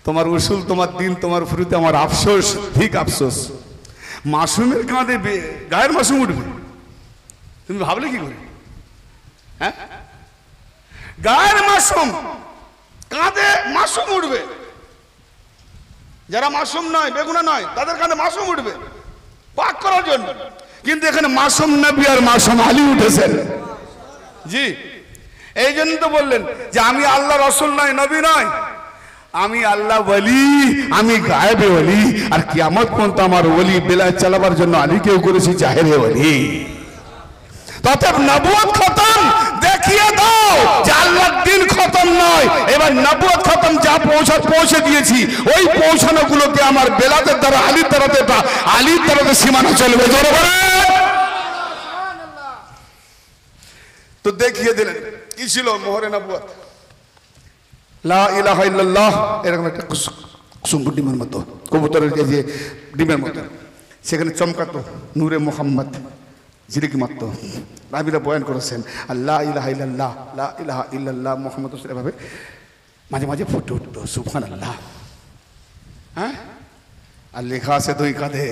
তোমার উসুল, তোমার দিন, তোমার ফুরুতে আমার আফসোস, ঠিক আফসোস। মাসুমের কাঁধে গায়ের মাসুম উঠবে? তুমি ভাবলে কি করে? হ্যাঁ, গায়ের মাসুম কাঁধে মাসুম উঠবে? যারা মাসুম নয়, বেগুনা নয়, তাদের কাঁধে মাসুম উঠবে পাক করার জন্য। কিন্তু এখানে মাসুম নবী আর মাসুম আলী উঠেছেন। জি, এই জন্য তো বললেন যে আমি আল্লাহ রসুল নয়, নবী নয়, আমি আল্লাহ ওলি, আমি গায়েবে ওলি, আর কিয়ামত পর্যন্ত আমার ওলি বেলায় চালাবার জন্য আলীকেও করেছি জাহেরে ওলি। তথা নবুয়ত খতম দেখিয়ে দাও যে আল্লাহর দিন খতম নয়, এবার নবুয়ত খতম, যা পৌঁছে দিয়েছি ওই পৌঁছানো গুলোকে আমার বেলাতের দ্বারা, আলীর দ্বারা, আলীর দ্বারা সীমানা চলবে। তো দেখিয়ে দিলেন কি ছিল মোহরে নবুয়ত। লা ইলাহা ইল্লাল্লাহ, এরকম একটা কুসুম ডিমের মতো, কবুতরের যে ডিমের মতো, সেখানে চমকাতো নূরে মুহাম্মদ ঝিলিকি মারত। রাবিরা বয়ান করেছেন আল্লাহ ইলাহা ইল্লাল্লাহ, লা ইলাহা ইল্লাল্লাহ মুহাম্মদ রাসূলুল্লাহ, এভাবে মাঝে মাঝে ফুটে উঠতো সুবহানাল্লাহ। হ্যাঁ, আর লেখা আছে দুই কাঁধে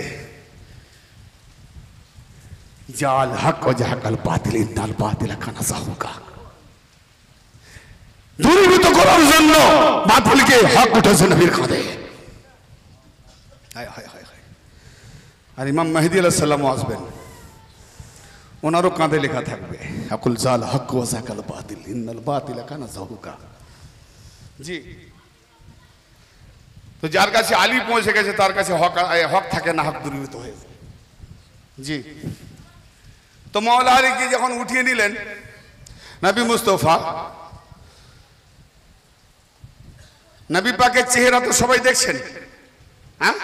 জাল হক ও জাহাকাল বাতিল, ইন্নাল বাতিলা কানা যাহুকা। দূরীভূত করার জন্য বাতিলকে হক উঠেছে নবীর কাঁধে। হায় হায় হায় হায়। আর ইমাম মেহেদী আলাইহিস সালাম আসবেন, ওনারও কাঁধে লেখা থাকবে আকুল জাল হক ওয়া যাকাল বাতিল, ইন্নাল বাতিলা কানা যাহুকা। জি, তো যার কাছে আলী পৌঁছে গেছে তার কাছে হক থাকে না, হক দূরীভূত হয়ে যায়। জি, তো মাওলা আলীকে যখন উঠিয়ে নিলেন নবী মুস্তাফা নবী পাকের চেহারা তো সবাই দেখছেন, হ্যাঁ?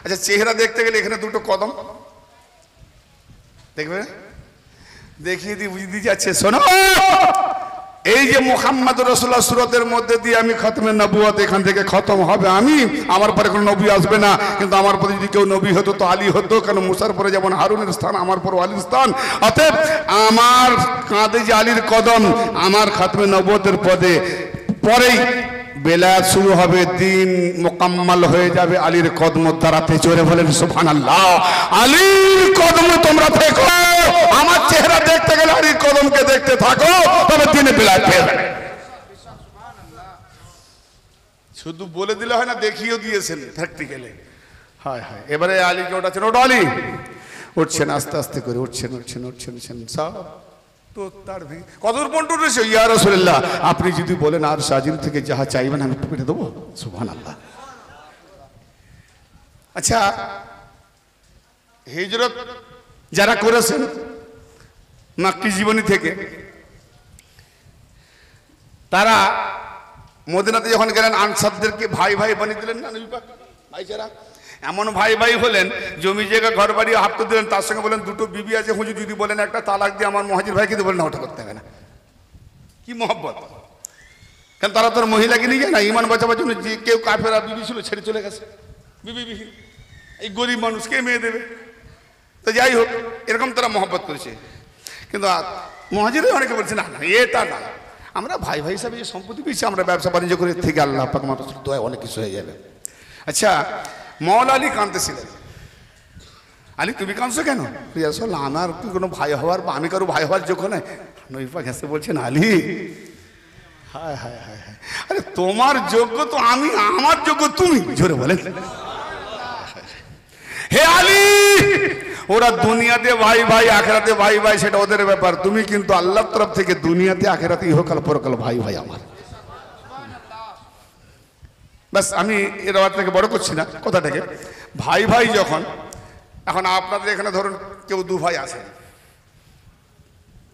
আচ্ছা, চেহারা দেখতে গেলে এখানে দুটো কদম দেখবে, দেখিয়ে দিয়ে বুঝিয়ে দিয়ে যাচ্ছে। শোনো, এই যে মুহাম্মদ রাসূলুল্লাহ সূরতের মধ্যে দিয়ে আমি খতমে নবুয়ত এখান থেকে খতম হবে, আমি আমার পরে কোনো নবী আসবে না, কিন্তু আমার পরে যদি কেউ নবী হতো তো আলী হতো, কারণ মুসার পরে যেমন হারুনের স্থান, আমার পরে আলীর স্থান। অতএব আমার কাঁধে যে আলীর কদম, আমার খতমে নবুয়তের পদে পরেই বেলায়েত শুরু হবে, দিন মোকাম্মল হয়ে যাবে আলীর কদম দ্বারাতে। জোরে বলেন সুবহানাল্লাহ। আলীর কদমে তোমরা থেকো, আমার চেহারা দেখতে গেলে আলীর কদমকে দেখতে থাকো, তবে দিনে বেলায়েত পেয়ে যাবে। শুধু বলে দিলে হয় না, দেখিয়েও দিয়েছেন প্র্যাকটিক্যালি। হায় হায়, এবারে আলীকে ওঠাচ্ছেন, ওটা আলী উঠছেন, আস্তে আস্তে করে উঠছেন উঠছেন উঠছেন উঠছেন, সব তো তার কদর পন্টু রয়েছে। ইয়া রাসূলুল্লাহ, আপনি যদি বলেন আর সাজিম থেকে যাহা চাইবেন আমি পেটে দেবো। সুবহানাল্লাহ। আচ্ছা, হিজরত যারা করেছেন মাক্কি জীবনী থেকে, তারা মদিনাতে যখন গেলেন আনসারদেরকে ভাই ভাই বানিয়ে দিলেন না নবী পাক? ভাইচারা এমন ভাই ভাই হলেন, জমি জায়গা ঘর বাড়ি হাত তো দিলেন, তার সঙ্গে বলেন দুটো বিবি আছে, হুজুর যদি বলেন একটা তালাক দিয়ে আমার মুহাজির ভাইকে দিয়ে বলেন না, ওটা করতে হবে না। কি মহব্বত! কারণ তারা তোর মহিলাকে নিয়ে যায় না, ইমান বাঁচাবার জন্য। যে কেউ কাফেরা বিবি ছিল ছেড়ে চলে গেছে, বিবি বিহীন, এই গরিব মানুষকে মেয়ে দেবে। তো যাই হোক, এরকম তারা মহব্বত করেছে। কিন্তু মুহাজির অনেকে বলছে না, এটা না, আমরা ভাই ভাই হিসাবে যে সম্পত্তি পেয়েছি, আমরা ব্যবসা বাণিজ্য করে থেকে আল্লাহ পাক আমার দোয়ায় অনেক কিছু হয়ে যাবে। আচ্ছা, মওলা আলী কাঁদতেছিলেন। আলী তুমি কাঁদছো কেন? আসলে আমার কি কোনো ভাই হওয়ার বা আমি কারো ভাই হওয়ার যোগ্য নয়? নবী পাক হেসে বলছেন, আলী হায় হায় হায় হায়, আরে তোমার যোগ্য তো আমি, আমার যোগ্য তুমি। জোরে বলেন, হে আলী, ওরা দুনিয়াতে ভাই ভাই আখেরাতে ভাই ভাই, সেটা ওদের ব্যাপার। তুমি কিন্তু আল্লাহর তরফ থেকে দুনিয়াতে আখেরাতে ইহকাল পরকাল ভাই ভাই আমার। বাস, আমি এর থেকে বড় করছি না কথাটাকে। ভাই ভাই যখন, এখন আপনাদের এখানে ধরুন কেউ দু ভাই আছেন,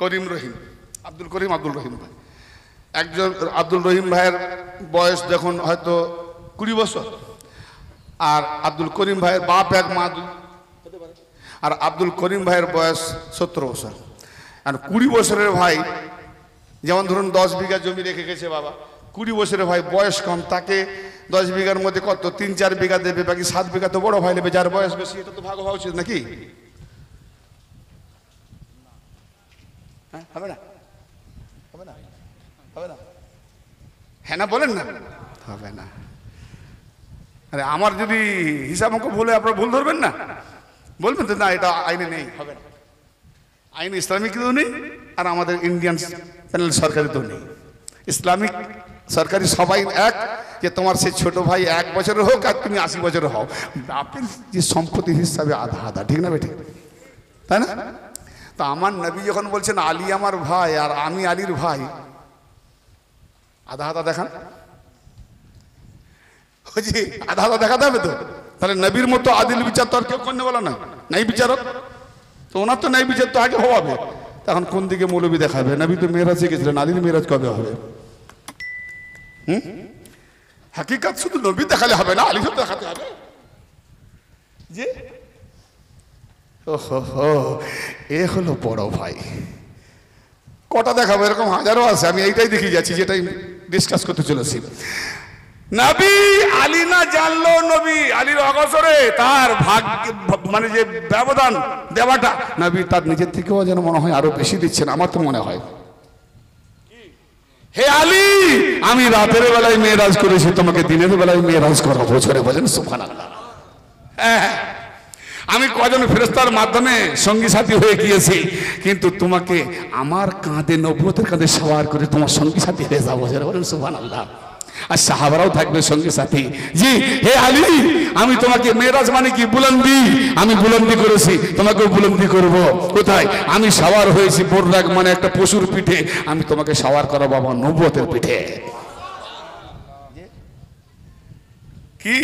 করিম রহিম, আব্দুল করিম আব্দুল রহিম ভাই। একজন আব্দুল রহিম ভাইয়ের বয়স দেখুন হয়তো 20 বছর, আর আব্দুল করিম ভাইয়ের বাপ এক মা দুই, আর আব্দুল করিম ভাইয়ের বয়স 17 বছর। আর 20 বছরের ভাই, যেমন ধরুন 10 বিঘা জমি রেখে গেছে বাবা, 20 বছরের ভাই বয়স কম, তাকে 10 বিঘার মধ্যে কত 3-4 বিঘা দেবে, বাকি 7 বিঘা তো বড় ভাই নেবে যার বয়স বেশি। এটা তো ভাগ হওয়া উচিত নাকি? হ্যাঁ, হবে না? হবে না? হবে না? হ্যাঁ না বলেন না? হবে না। আরে আমার যদি হিসাব অঙ্ক ভুলে আপনারা ভুল ধরবেন না, বলবেন তো না এটা আইনে নেই, হবে না। আইন ইসলামিকও নেই, আর আমাদের ইন্ডিয়ান প্যানেল সরকারিতেও নেই। ইসলামিক সরকারি সবাই এক, যে তোমার সে ছোট ভাই 1 বছরের হোক আর তুমি 80 বছরের হও, বাপের যে সম্পত্তি হিসাবে আধা আধা, ঠিক না বেঠিক? তাই না? তো আমার নবী যখন বলছেন আলী আমার ভাই আর আমি আলীর ভাই, আধা আধা দেখান, জি আধা আধা দেখাতে হবে তো। তাহলে নবীর মতো আদিল বিচার তো আর কেউ করতে বলা না, নাই বিচারক তো, ওনার তো নাই বিচার তো আগে হওয়াবে। তখন কোন দিকে মৌলবী দেখাবে? নবী তো মেরাজে গেছিলেন, আলীর মেরাজ কবে হবে? হাকিকাত শুধু নবী দেখালে হবে না, আলী দেখাতে হবে। যে ওহো, এ হলো বড় ভাই। কটা দেখাবো? এরকম হাজারো আছে, আমি এইটাই দেখে যাচ্ছি, যেটাই ডিসকাস করতে চলেছি। নবী আলী না জানলো, নবী আলীর অগসরে তার ভাগ্য মানে যে ব্যবধান দেওয়াটা, নবী তার নিজের থেকেও যেন মনে হয় আরো বেশি দিচ্ছেন, আমার তো মনে হয়। হে আলী, আমি রাতের বেলায় মেরাজ করেছি, তোমাকে দিনের বেলায় মেরাজ করাবো। জোরে বলেন সুবহানাল্লাহ। হ্যাঁ, আমি কজন ফেরেশতার মাধ্যমে সঙ্গী সাথী হয়ে গিয়েছি, কিন্তু তোমাকে আমার কাঁধে নবুয়তের কাঁধে সওয়ার করে তোমার সঙ্গী সাথী হয়ে যাবো। জোরে বলেন সুবহানাল্লাহ। আর সাহাবারাও থাকবে সঙ্গী সাথী। জি হে আলী, আমি তোমাকে মেরাজ মানে কি বুলন্দি, আমি বুলন্দি করেছি, তোমাকেও বুলন্দি করব। কোথায়? আমি সওয়ার হয়েছি বোররাক মানে একটা পশুর পিঠে, আমি তোমাকে সওয়ার করাবো আমার নবুয়তের পিঠে। কি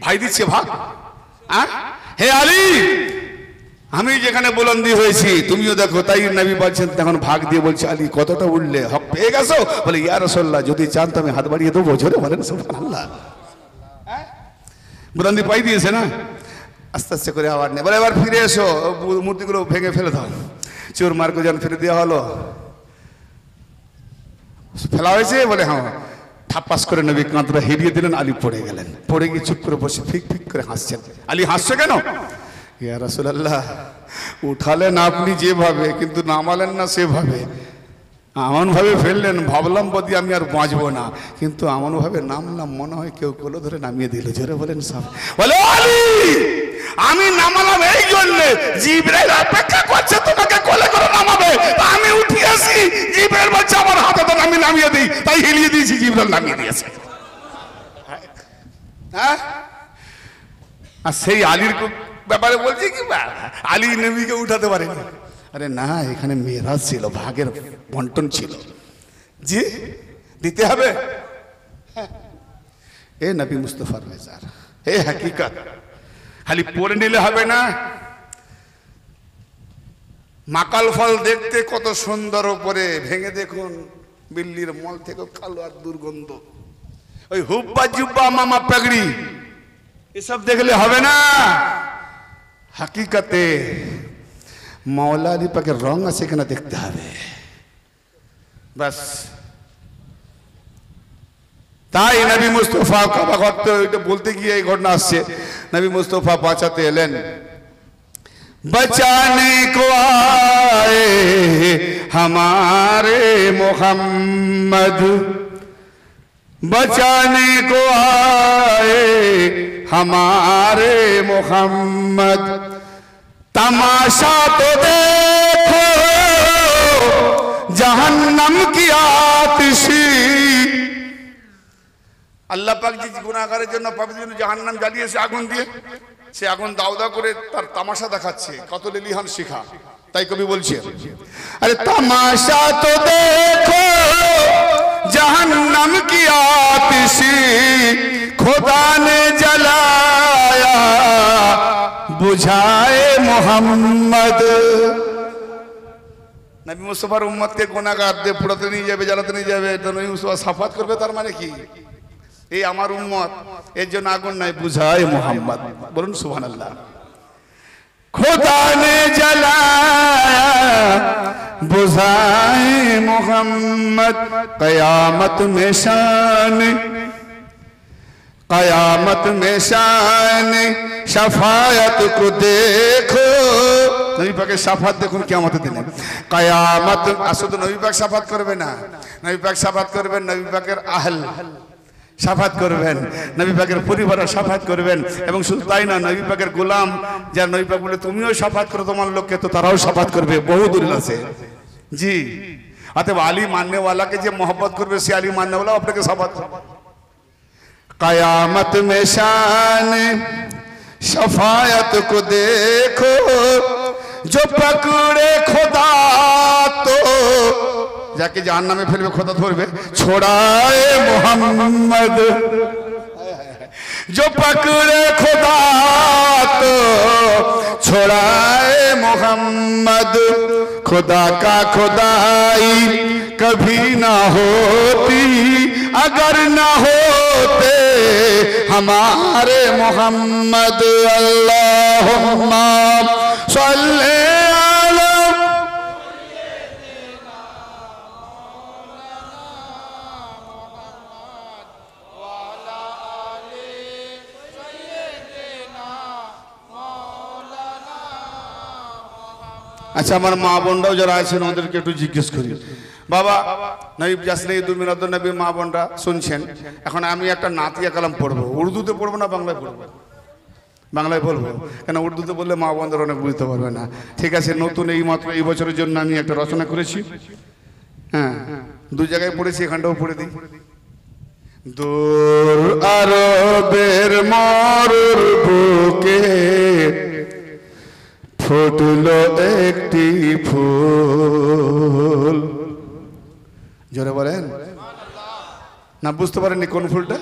ভাই দিচ্ছে ভাগ? হে আলী, আমি যেখানে বুলন্দি হয়েছি তুমিও দেখো, তাই নবী বলছেন, তখন ভাগ দিয়ে বলছে আলী কতটা উঠলে, হক পেয়ে গেছো? বলে ইয়া রাসূলুল্লাহ, যদি চান তো আমি হাত বাড়িয়ে দেবো। জোরে বলেন সুবহানাল্লাহ। বুদান্দি পাই দিয়েছে না, আস্তে আস্তে করে আবার নেই, বলে এবার ফিরে এসো, মূর্তিগুলো ভেঙে ফেলে দাও। চোর মার্কে যখন ফিরে দেওয়া হলো, ফেলা হয়েছে বলে হ্যাঁ, থাপ্পাস করে নবী কাঁধটা হেরিয়ে দিলেন, আলী পড়ে গেলেন। পড়ে গিয়ে চুপ করে বসে ফিক ফিক করে হাসছেন। আলী হাসছে কেন? ইয়া রাসূলুল্লাহ, উঠালেন আপনি যেভাবে, কিন্তু নামালেন না সেভাবে। এমনভাবে ফেললেন, ভাবলাম বদি আমি আর বাঁচবো না, কিন্তু এমনভাবে নামলাম মনে হয় কেউ কোলে ধরে নামিয়ে দিল। জোরে বলেন সব। বলে আলী, আমি নামালাম এই জন্য, জিবরাইল অপেক্ষা করছে তোমাকে কোলে করে নামাবে, আমি উঠে আসি, জিবরাইল বলছে আমার হাতে ধরে আমি নামিয়ে দিই, তাই হিলিয়ে দিয়েছি, জিবরাইল নামিয়ে দিয়েছে। হ্যাঁ, আর সেই আলীর ব্যাপারে বলছি কি, আলী নবীকে উঠাতে পারেনি। আরে না, এখানে মেরাজ ছিল, ভাগের বন্টন ছিল, জি দিতে হবে। এ নবী মুস্তাফার মেজার, এ হাকিকত, খালি পড়ে নিলে হবে না। মাকাল ফল দেখতে কত সুন্দর, উপরে ভেঙে দেখুন বিল্লির মল থেকে কালো আর দুর্গন্ধ। ওই হুব্বা জুব্বা মামা পাগড়ি এসব দেখলে হবে না। হাকিকতে মাওলা আলী পাকের রং আছে কিনা দেখতে হবে, বাস। তাই নবী মুস্তাফা কাবা করতে, ওইটা বলতে গিয়ে এই ঘটনা আসছে। নবী মুস্তাফা বাঁচাতে এলেন, बचाने को आए हमारे मोहम्मद, बचाने को आए हमारे मोहम्मद, तमाशा तो देखो जहन्नम की आतिशी। আল্লাহ পাক যে গুনাহগারের জন্য পাপীদের জন্য জাহান্নাম জ্বালিয়েছে আগুন দিয়ে, সে আগুন দাও দাও করে তার তামাশা দেখাচ্ছে, কত লিলিহান শিখা। তাই কবি বলছে, আরে তামাশা তো দেখো জাহান্নাম কি আতিশি, খোদা নে জ্বালায়া বুঝায়ে মোহাম্মদ। নবী মুস্তাফার উম্মতকে গুনাহগারদের পুড়াতে নিয়ে যাবে, জ্বালাতে নিয়ে যাবে, তো নবী মুস্তাফা সাফাত করবে, তার মানে কি এই আমার উম্মত, এর জন্য আগুন নাই, বুঝায় মোহাম্মদ। বলুন সুবহানাল্লাহ। খোদা নে জ্বালায়া বুঝায় মোহাম্মদ, কয়ামত মে শান, কয়ামত মে শান শাফায়াত কো দেখো। নবী পাকের শাফাত দেখুন কিয়ামতের দিনে। কয়ামত, শুধু নবী পাক শাফাত করবে না, নবী পাক শাফাত করবেন, নবী পাকের আহল শাফাত করবেন, নবী পাকের পরিবার শাফাত করবেন, এবং শুধু তাই না, নবী পাকের গোলাম যারা নবী পাক বলে তুমিও শাফাত করো তোমার লোককে, তো তারাও শাফাত করবে। বহু দলিল আছে, জি। অতএব আলী মাননেওয়ালাকে যে মোহব্বত করবে, সে আলী মাননেওয়ালা আপনাকে শাফাত করবে। কয়ামত মে শান শাফায়াত কো দেখো, जो पकड़े खुदा तो, যাকে জাহান্নামে ফেলবে খোদা ধরবে, छोड़ाए मोहम्मद, जो पकड़े खुदा तो छोड़ाए मोहम्मद। खुदा का खुदाई कभी ना होती अगर ना होते हमारे मोहम्मद। अल्लाहुम्मा सल्ले अला আচ্ছা, আমার মা বোনরাও যারা আছেন ওদেরকে একটু জিজ্ঞেস করি। বাবা, নবী জাসনে দুমিনাদ নবী মা বোনরা শুনছেন, এখন আমি একটা নাতিয়া কালাম পড়বো, উর্দুতে পড়বো না বাংলায় পড়বো? বাংলায় বলবো, কেন উর্দুতে বললে মা বোনদের অনেক বুঝতে পারবে না। ঠিক আছে, নতুন এই মাত্র এই বছরের জন্য আমি একটা রচনা করেছি, হ্যাঁ, দু জায়গায় পড়েছি, এখানটাও পড়ে দিই। দূর আরবের মরুর বুকে ফুটলো একটি ফুল। জোরে বলেন না, বুঝতে পারেননি কোন ফুলটা?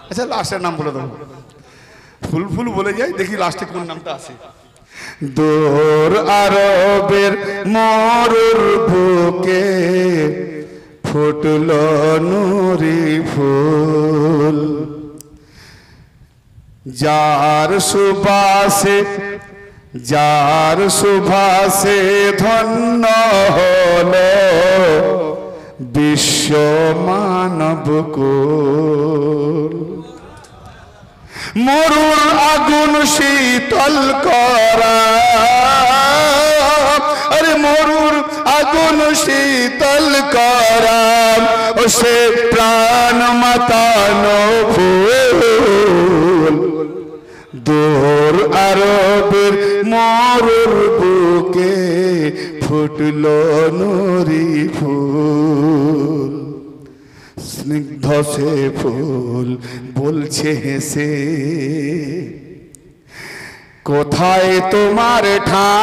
আচ্ছা, লাস্টের নাম বলে দেবো। ফুল ফুল বলে যাই, দেখি লাস্টে কোন নামটা আসে। দূর আরবের মরুর বুকে ফুটলো নুরি ফুল, যার সুবাসে ধন্য হলো বিশ্ব মানব কুল। মরুর আগুন শীতল করা, আরে মরুর আগুন শীতল করা, ও সে প্রাণ মাতানো ফুল। দূর আরবের মরুর বুকে ফুটলো নুরি ফুল। স্নিগ্ধ সে ফুল বলছে হেসে, কোথায় তোমার ঠাঁই?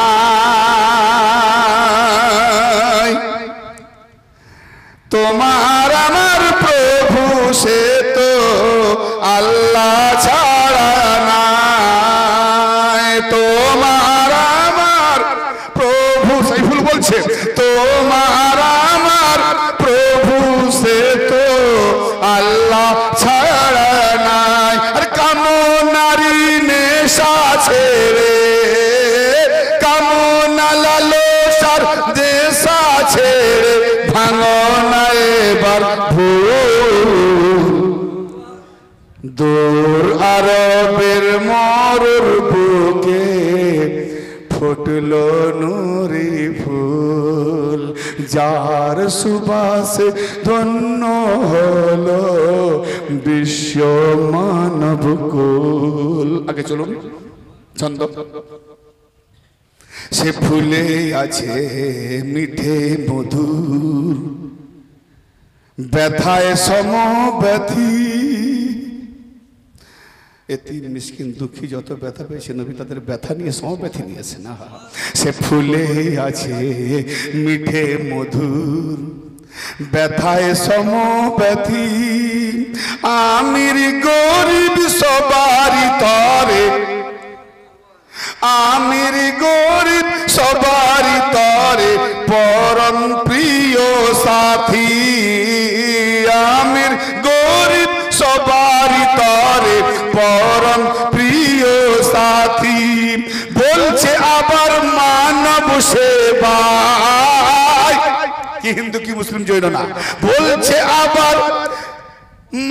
তোমার আমার প্রভু সে তো আল্লাহ ছাড়া নাই। তোমার আমার প্রভু, সাইফুল বলছে, তোমার আমার প্রভু সে তো আল্লাহ ছাড়া নাই। আর কামো নারী নেশা ছেড়ে, কামো না লালসার দেশা ছেড়ে, ভাঙো না এবার ভুল। দূর আরবের মরুর বুকে ফুটলো নুরি ফুল। যার সুবাসে ধন্য হলো বিশ্ব মানব কুল। আগে চলুন ছন্দ। সে ফুলে আছে মিঠে মধুর, ব্যথায় সমব্যথী। এতিম মিসকিন দুঃখী যত ব্যথা পেয়েছে নবী তাদের ব্যথা নিয়ে সমব্যথী নিয়েছে না। সে ফুলে আছে মিঠে মধুর, ব্যথায় সমব্যথী। আমির গরিব সবারই তরে, আমির গরিব সবারই তরে পরম প্রিয় সাথী। আমির গরিব সবারই তরে পরম প্রিয় সাথী। বলছে আবার মানব সেবায়, কি হিন্দু কি মুসলিম জৈন না, বলছে আবার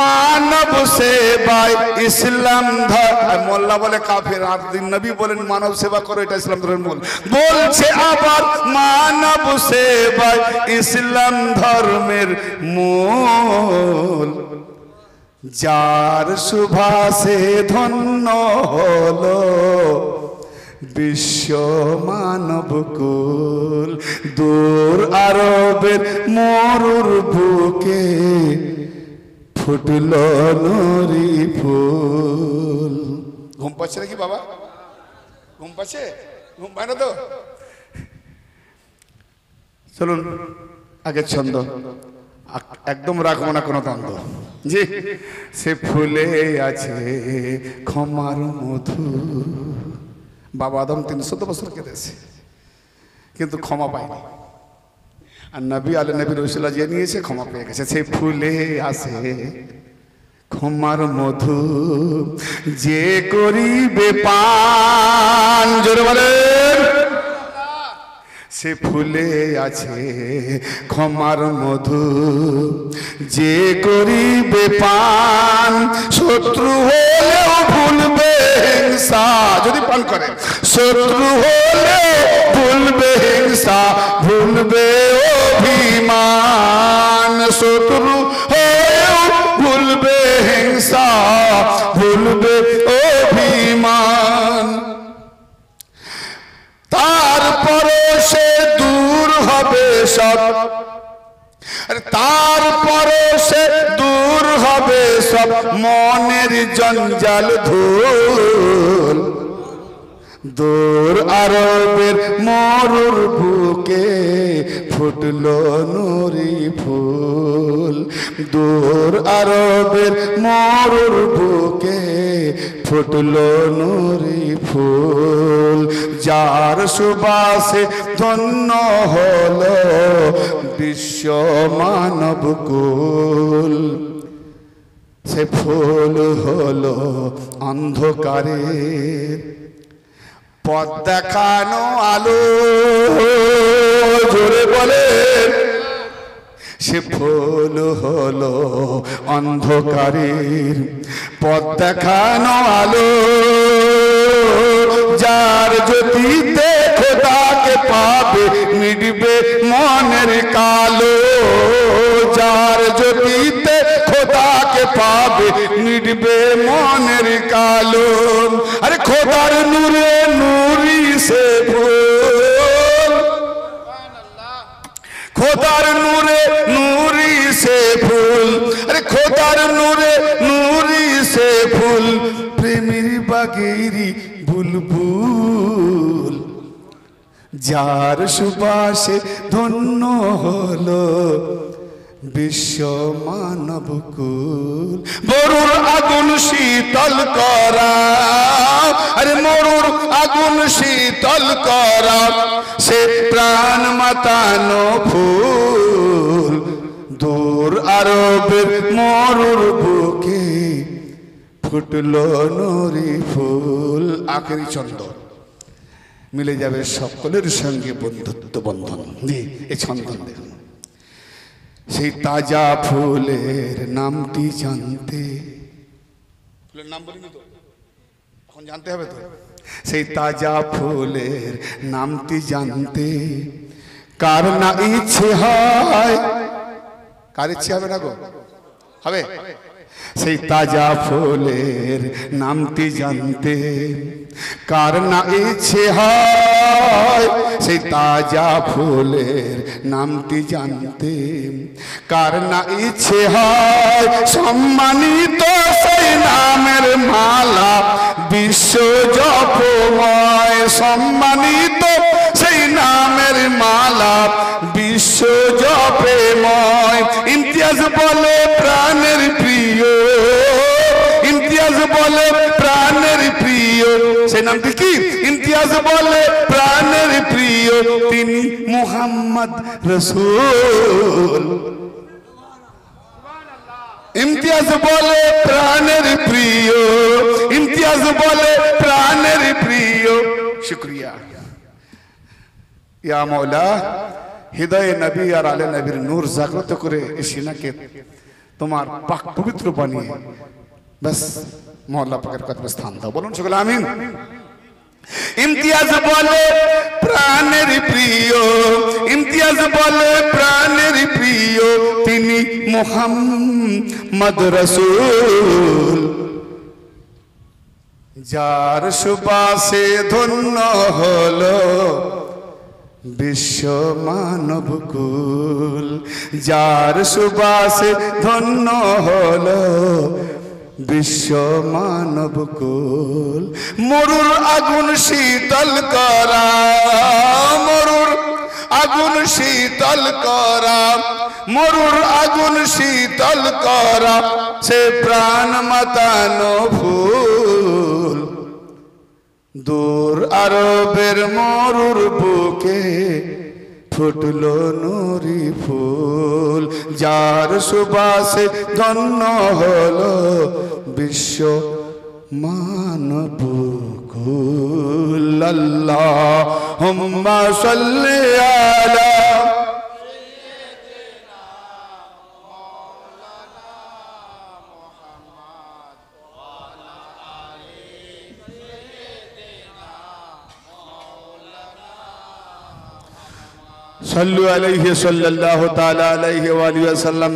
মানব সেবায় ইসলাম ধর্ম। মোল্লা বলে কাফের, আর নবী বলেন মানব সেবা করো, এটা ইসলাম ধর্মের মূল। বলছে আবার মানব সেবায় ইসলাম ধর্মের মূল। যার সুভাষে ধন্য হলো বিশ্ব মানব কুল। দূর আরবের মরুর বুকে ফুটলো নুরি ফুল। ঘুম পাচ্ছে নাকি বাবা? ঘুম পাচ্ছে? ঘুম পায় না তো? চলুন আগে ছন্দ, একদম রাখবো না কোনো দ্বন্দ্ব। জি, সে ফুলে আছে ক্ষমার মধু। বাবা আদম 300 বছর কেঁদেছে কিন্তু ক্ষমা পায়নি, আর নবী আলে নবী রসুল্লাহ যে নিয়েছে ক্ষমা পেয়ে গেছে। সে ফুলে আসে ক্ষমার মধু, যে করিবে পান, জোরে বলেন। সে ফুলে আছে ক্ষমার মধু, যে করিবে পান। শত্রু হলেও ভুলবে হিংসা, যদি পান করে। শত্রু হলেও ভুলবে হিংসা, ভুলবে অভিমান। শত্রু হলেও ভুলবে হিংসা, ভুলবে অভিমান। তারপরে সে দূর হবে সব, তারপরে সে দূর হবে সব মনের জঞ্জাল ধুল। দূর আরবের মরুর বুকে ফুটলো নুরি ফুল। দূর আরবের মরুর বুকে ফুটলো নুরি ফুল। যার সুবাসে ধন্য হলো বিশ্ব মানব কুল। সে ফুল হলো হলো অন্ধকারে, পথ দেখানো আলো, জোরে বলে, সে ফুল হলো অন্ধকারের পথ দেখানো আলো। যার জ্যোতিতে খোদাকে পাবে মিটবে মনের কালো, যার জ্যোতিতে খোদাকে পাবে মিটবে মনের কালো। আরে খোদার নূরে নূরি সে ফুল, খোদার নূরে নূরি সে ফুল, আরে খোদার নূরে নূরি সে ফুল, প্রেমের বাগেরি বুলবুল। যার সুবাসে ধন্য হলো বিশ্ব মানব কুল। মরুর আগুন শীতল করা, আরে মরুর আগুন শীতল করা, সে প্রাণ মাতানো ফুল। দূর আরবের মরুর বুকে ফুটলো নুরি ফুল। আখেরি ছন্দ মিলে যাবে সকলের সঙ্গে বন্ধুত্ব বন্ধন। এই ছন্দ দেখুন। সেই তাজা ফুলের নামটি জানতে, ফুলের নাম বলিনি তো, এখন জানতে হবে তো। সেই তাজা ফুলের নামটি জানতে কার না ইচ্ছে হয়, কার ইচ্ছে হবে না গো? হবে। সেই তাজা ফুলের নামটি জানতে কার না ইচ্ছে হয়, সেই তাজা ফুলের নামটি জানতে কার না ইচ্ছে হয়। সম্মানিত সেই নামের মালা বিশ্ব জপময়, সম্মানিত সেই নামের মালা বিশ্ব জপময়। ইমতিয়াজ বলে প্রাণের প্রিয়, ইমতিয়াজ বলে প্রাণের প্রিয়, সেই নামটি কি? ইমতিয়াজ বলে প্রাণের প্রিয়, তিনি মুহাম্মদ রাসূল। ইমতিয়াজ বলে প্রাণের প্রিয়, ইমতিয়াজ বলে প্রাণের প্রিয়। শুকরিয়া ইয়া মৌলা, হৃদয়ে নবী আর আলে নবীর নূর জাগ্রত করে এই সিনাকে তোমার পাক পবিত্র বানিয়ে বাস মওলা পাকের কদমে স্থান দাও। বলুন সকলে আমিন। ইমতিয়াজ বলে প্রাণের প্রিয়, ইমতিয়াজ বলে প্রাণের প্রিয়, তিনি মুহাম্মদ রাসূল। যার সুবাসে ধন্য হলো বিশ্ব মানব কুল, যার সুবাসে ধন্য হলো বিশ্ব মানব কুল। মরুর আগুন শীতল করা, মরুর আগুন শীতল করা, মরুর আগুন শীতল করা, সে প্রাণ মাতানো ফুল। দূর আরবের মরুর বুকে ফুটলো নুরি ফুল। যার সুবাসে ধন্য হলো বিশ্ব মানব কুল। আল্লাহুম্মা সাল্লি আলা صلوا عليه صلى الله تعالى عليه وآله وسلم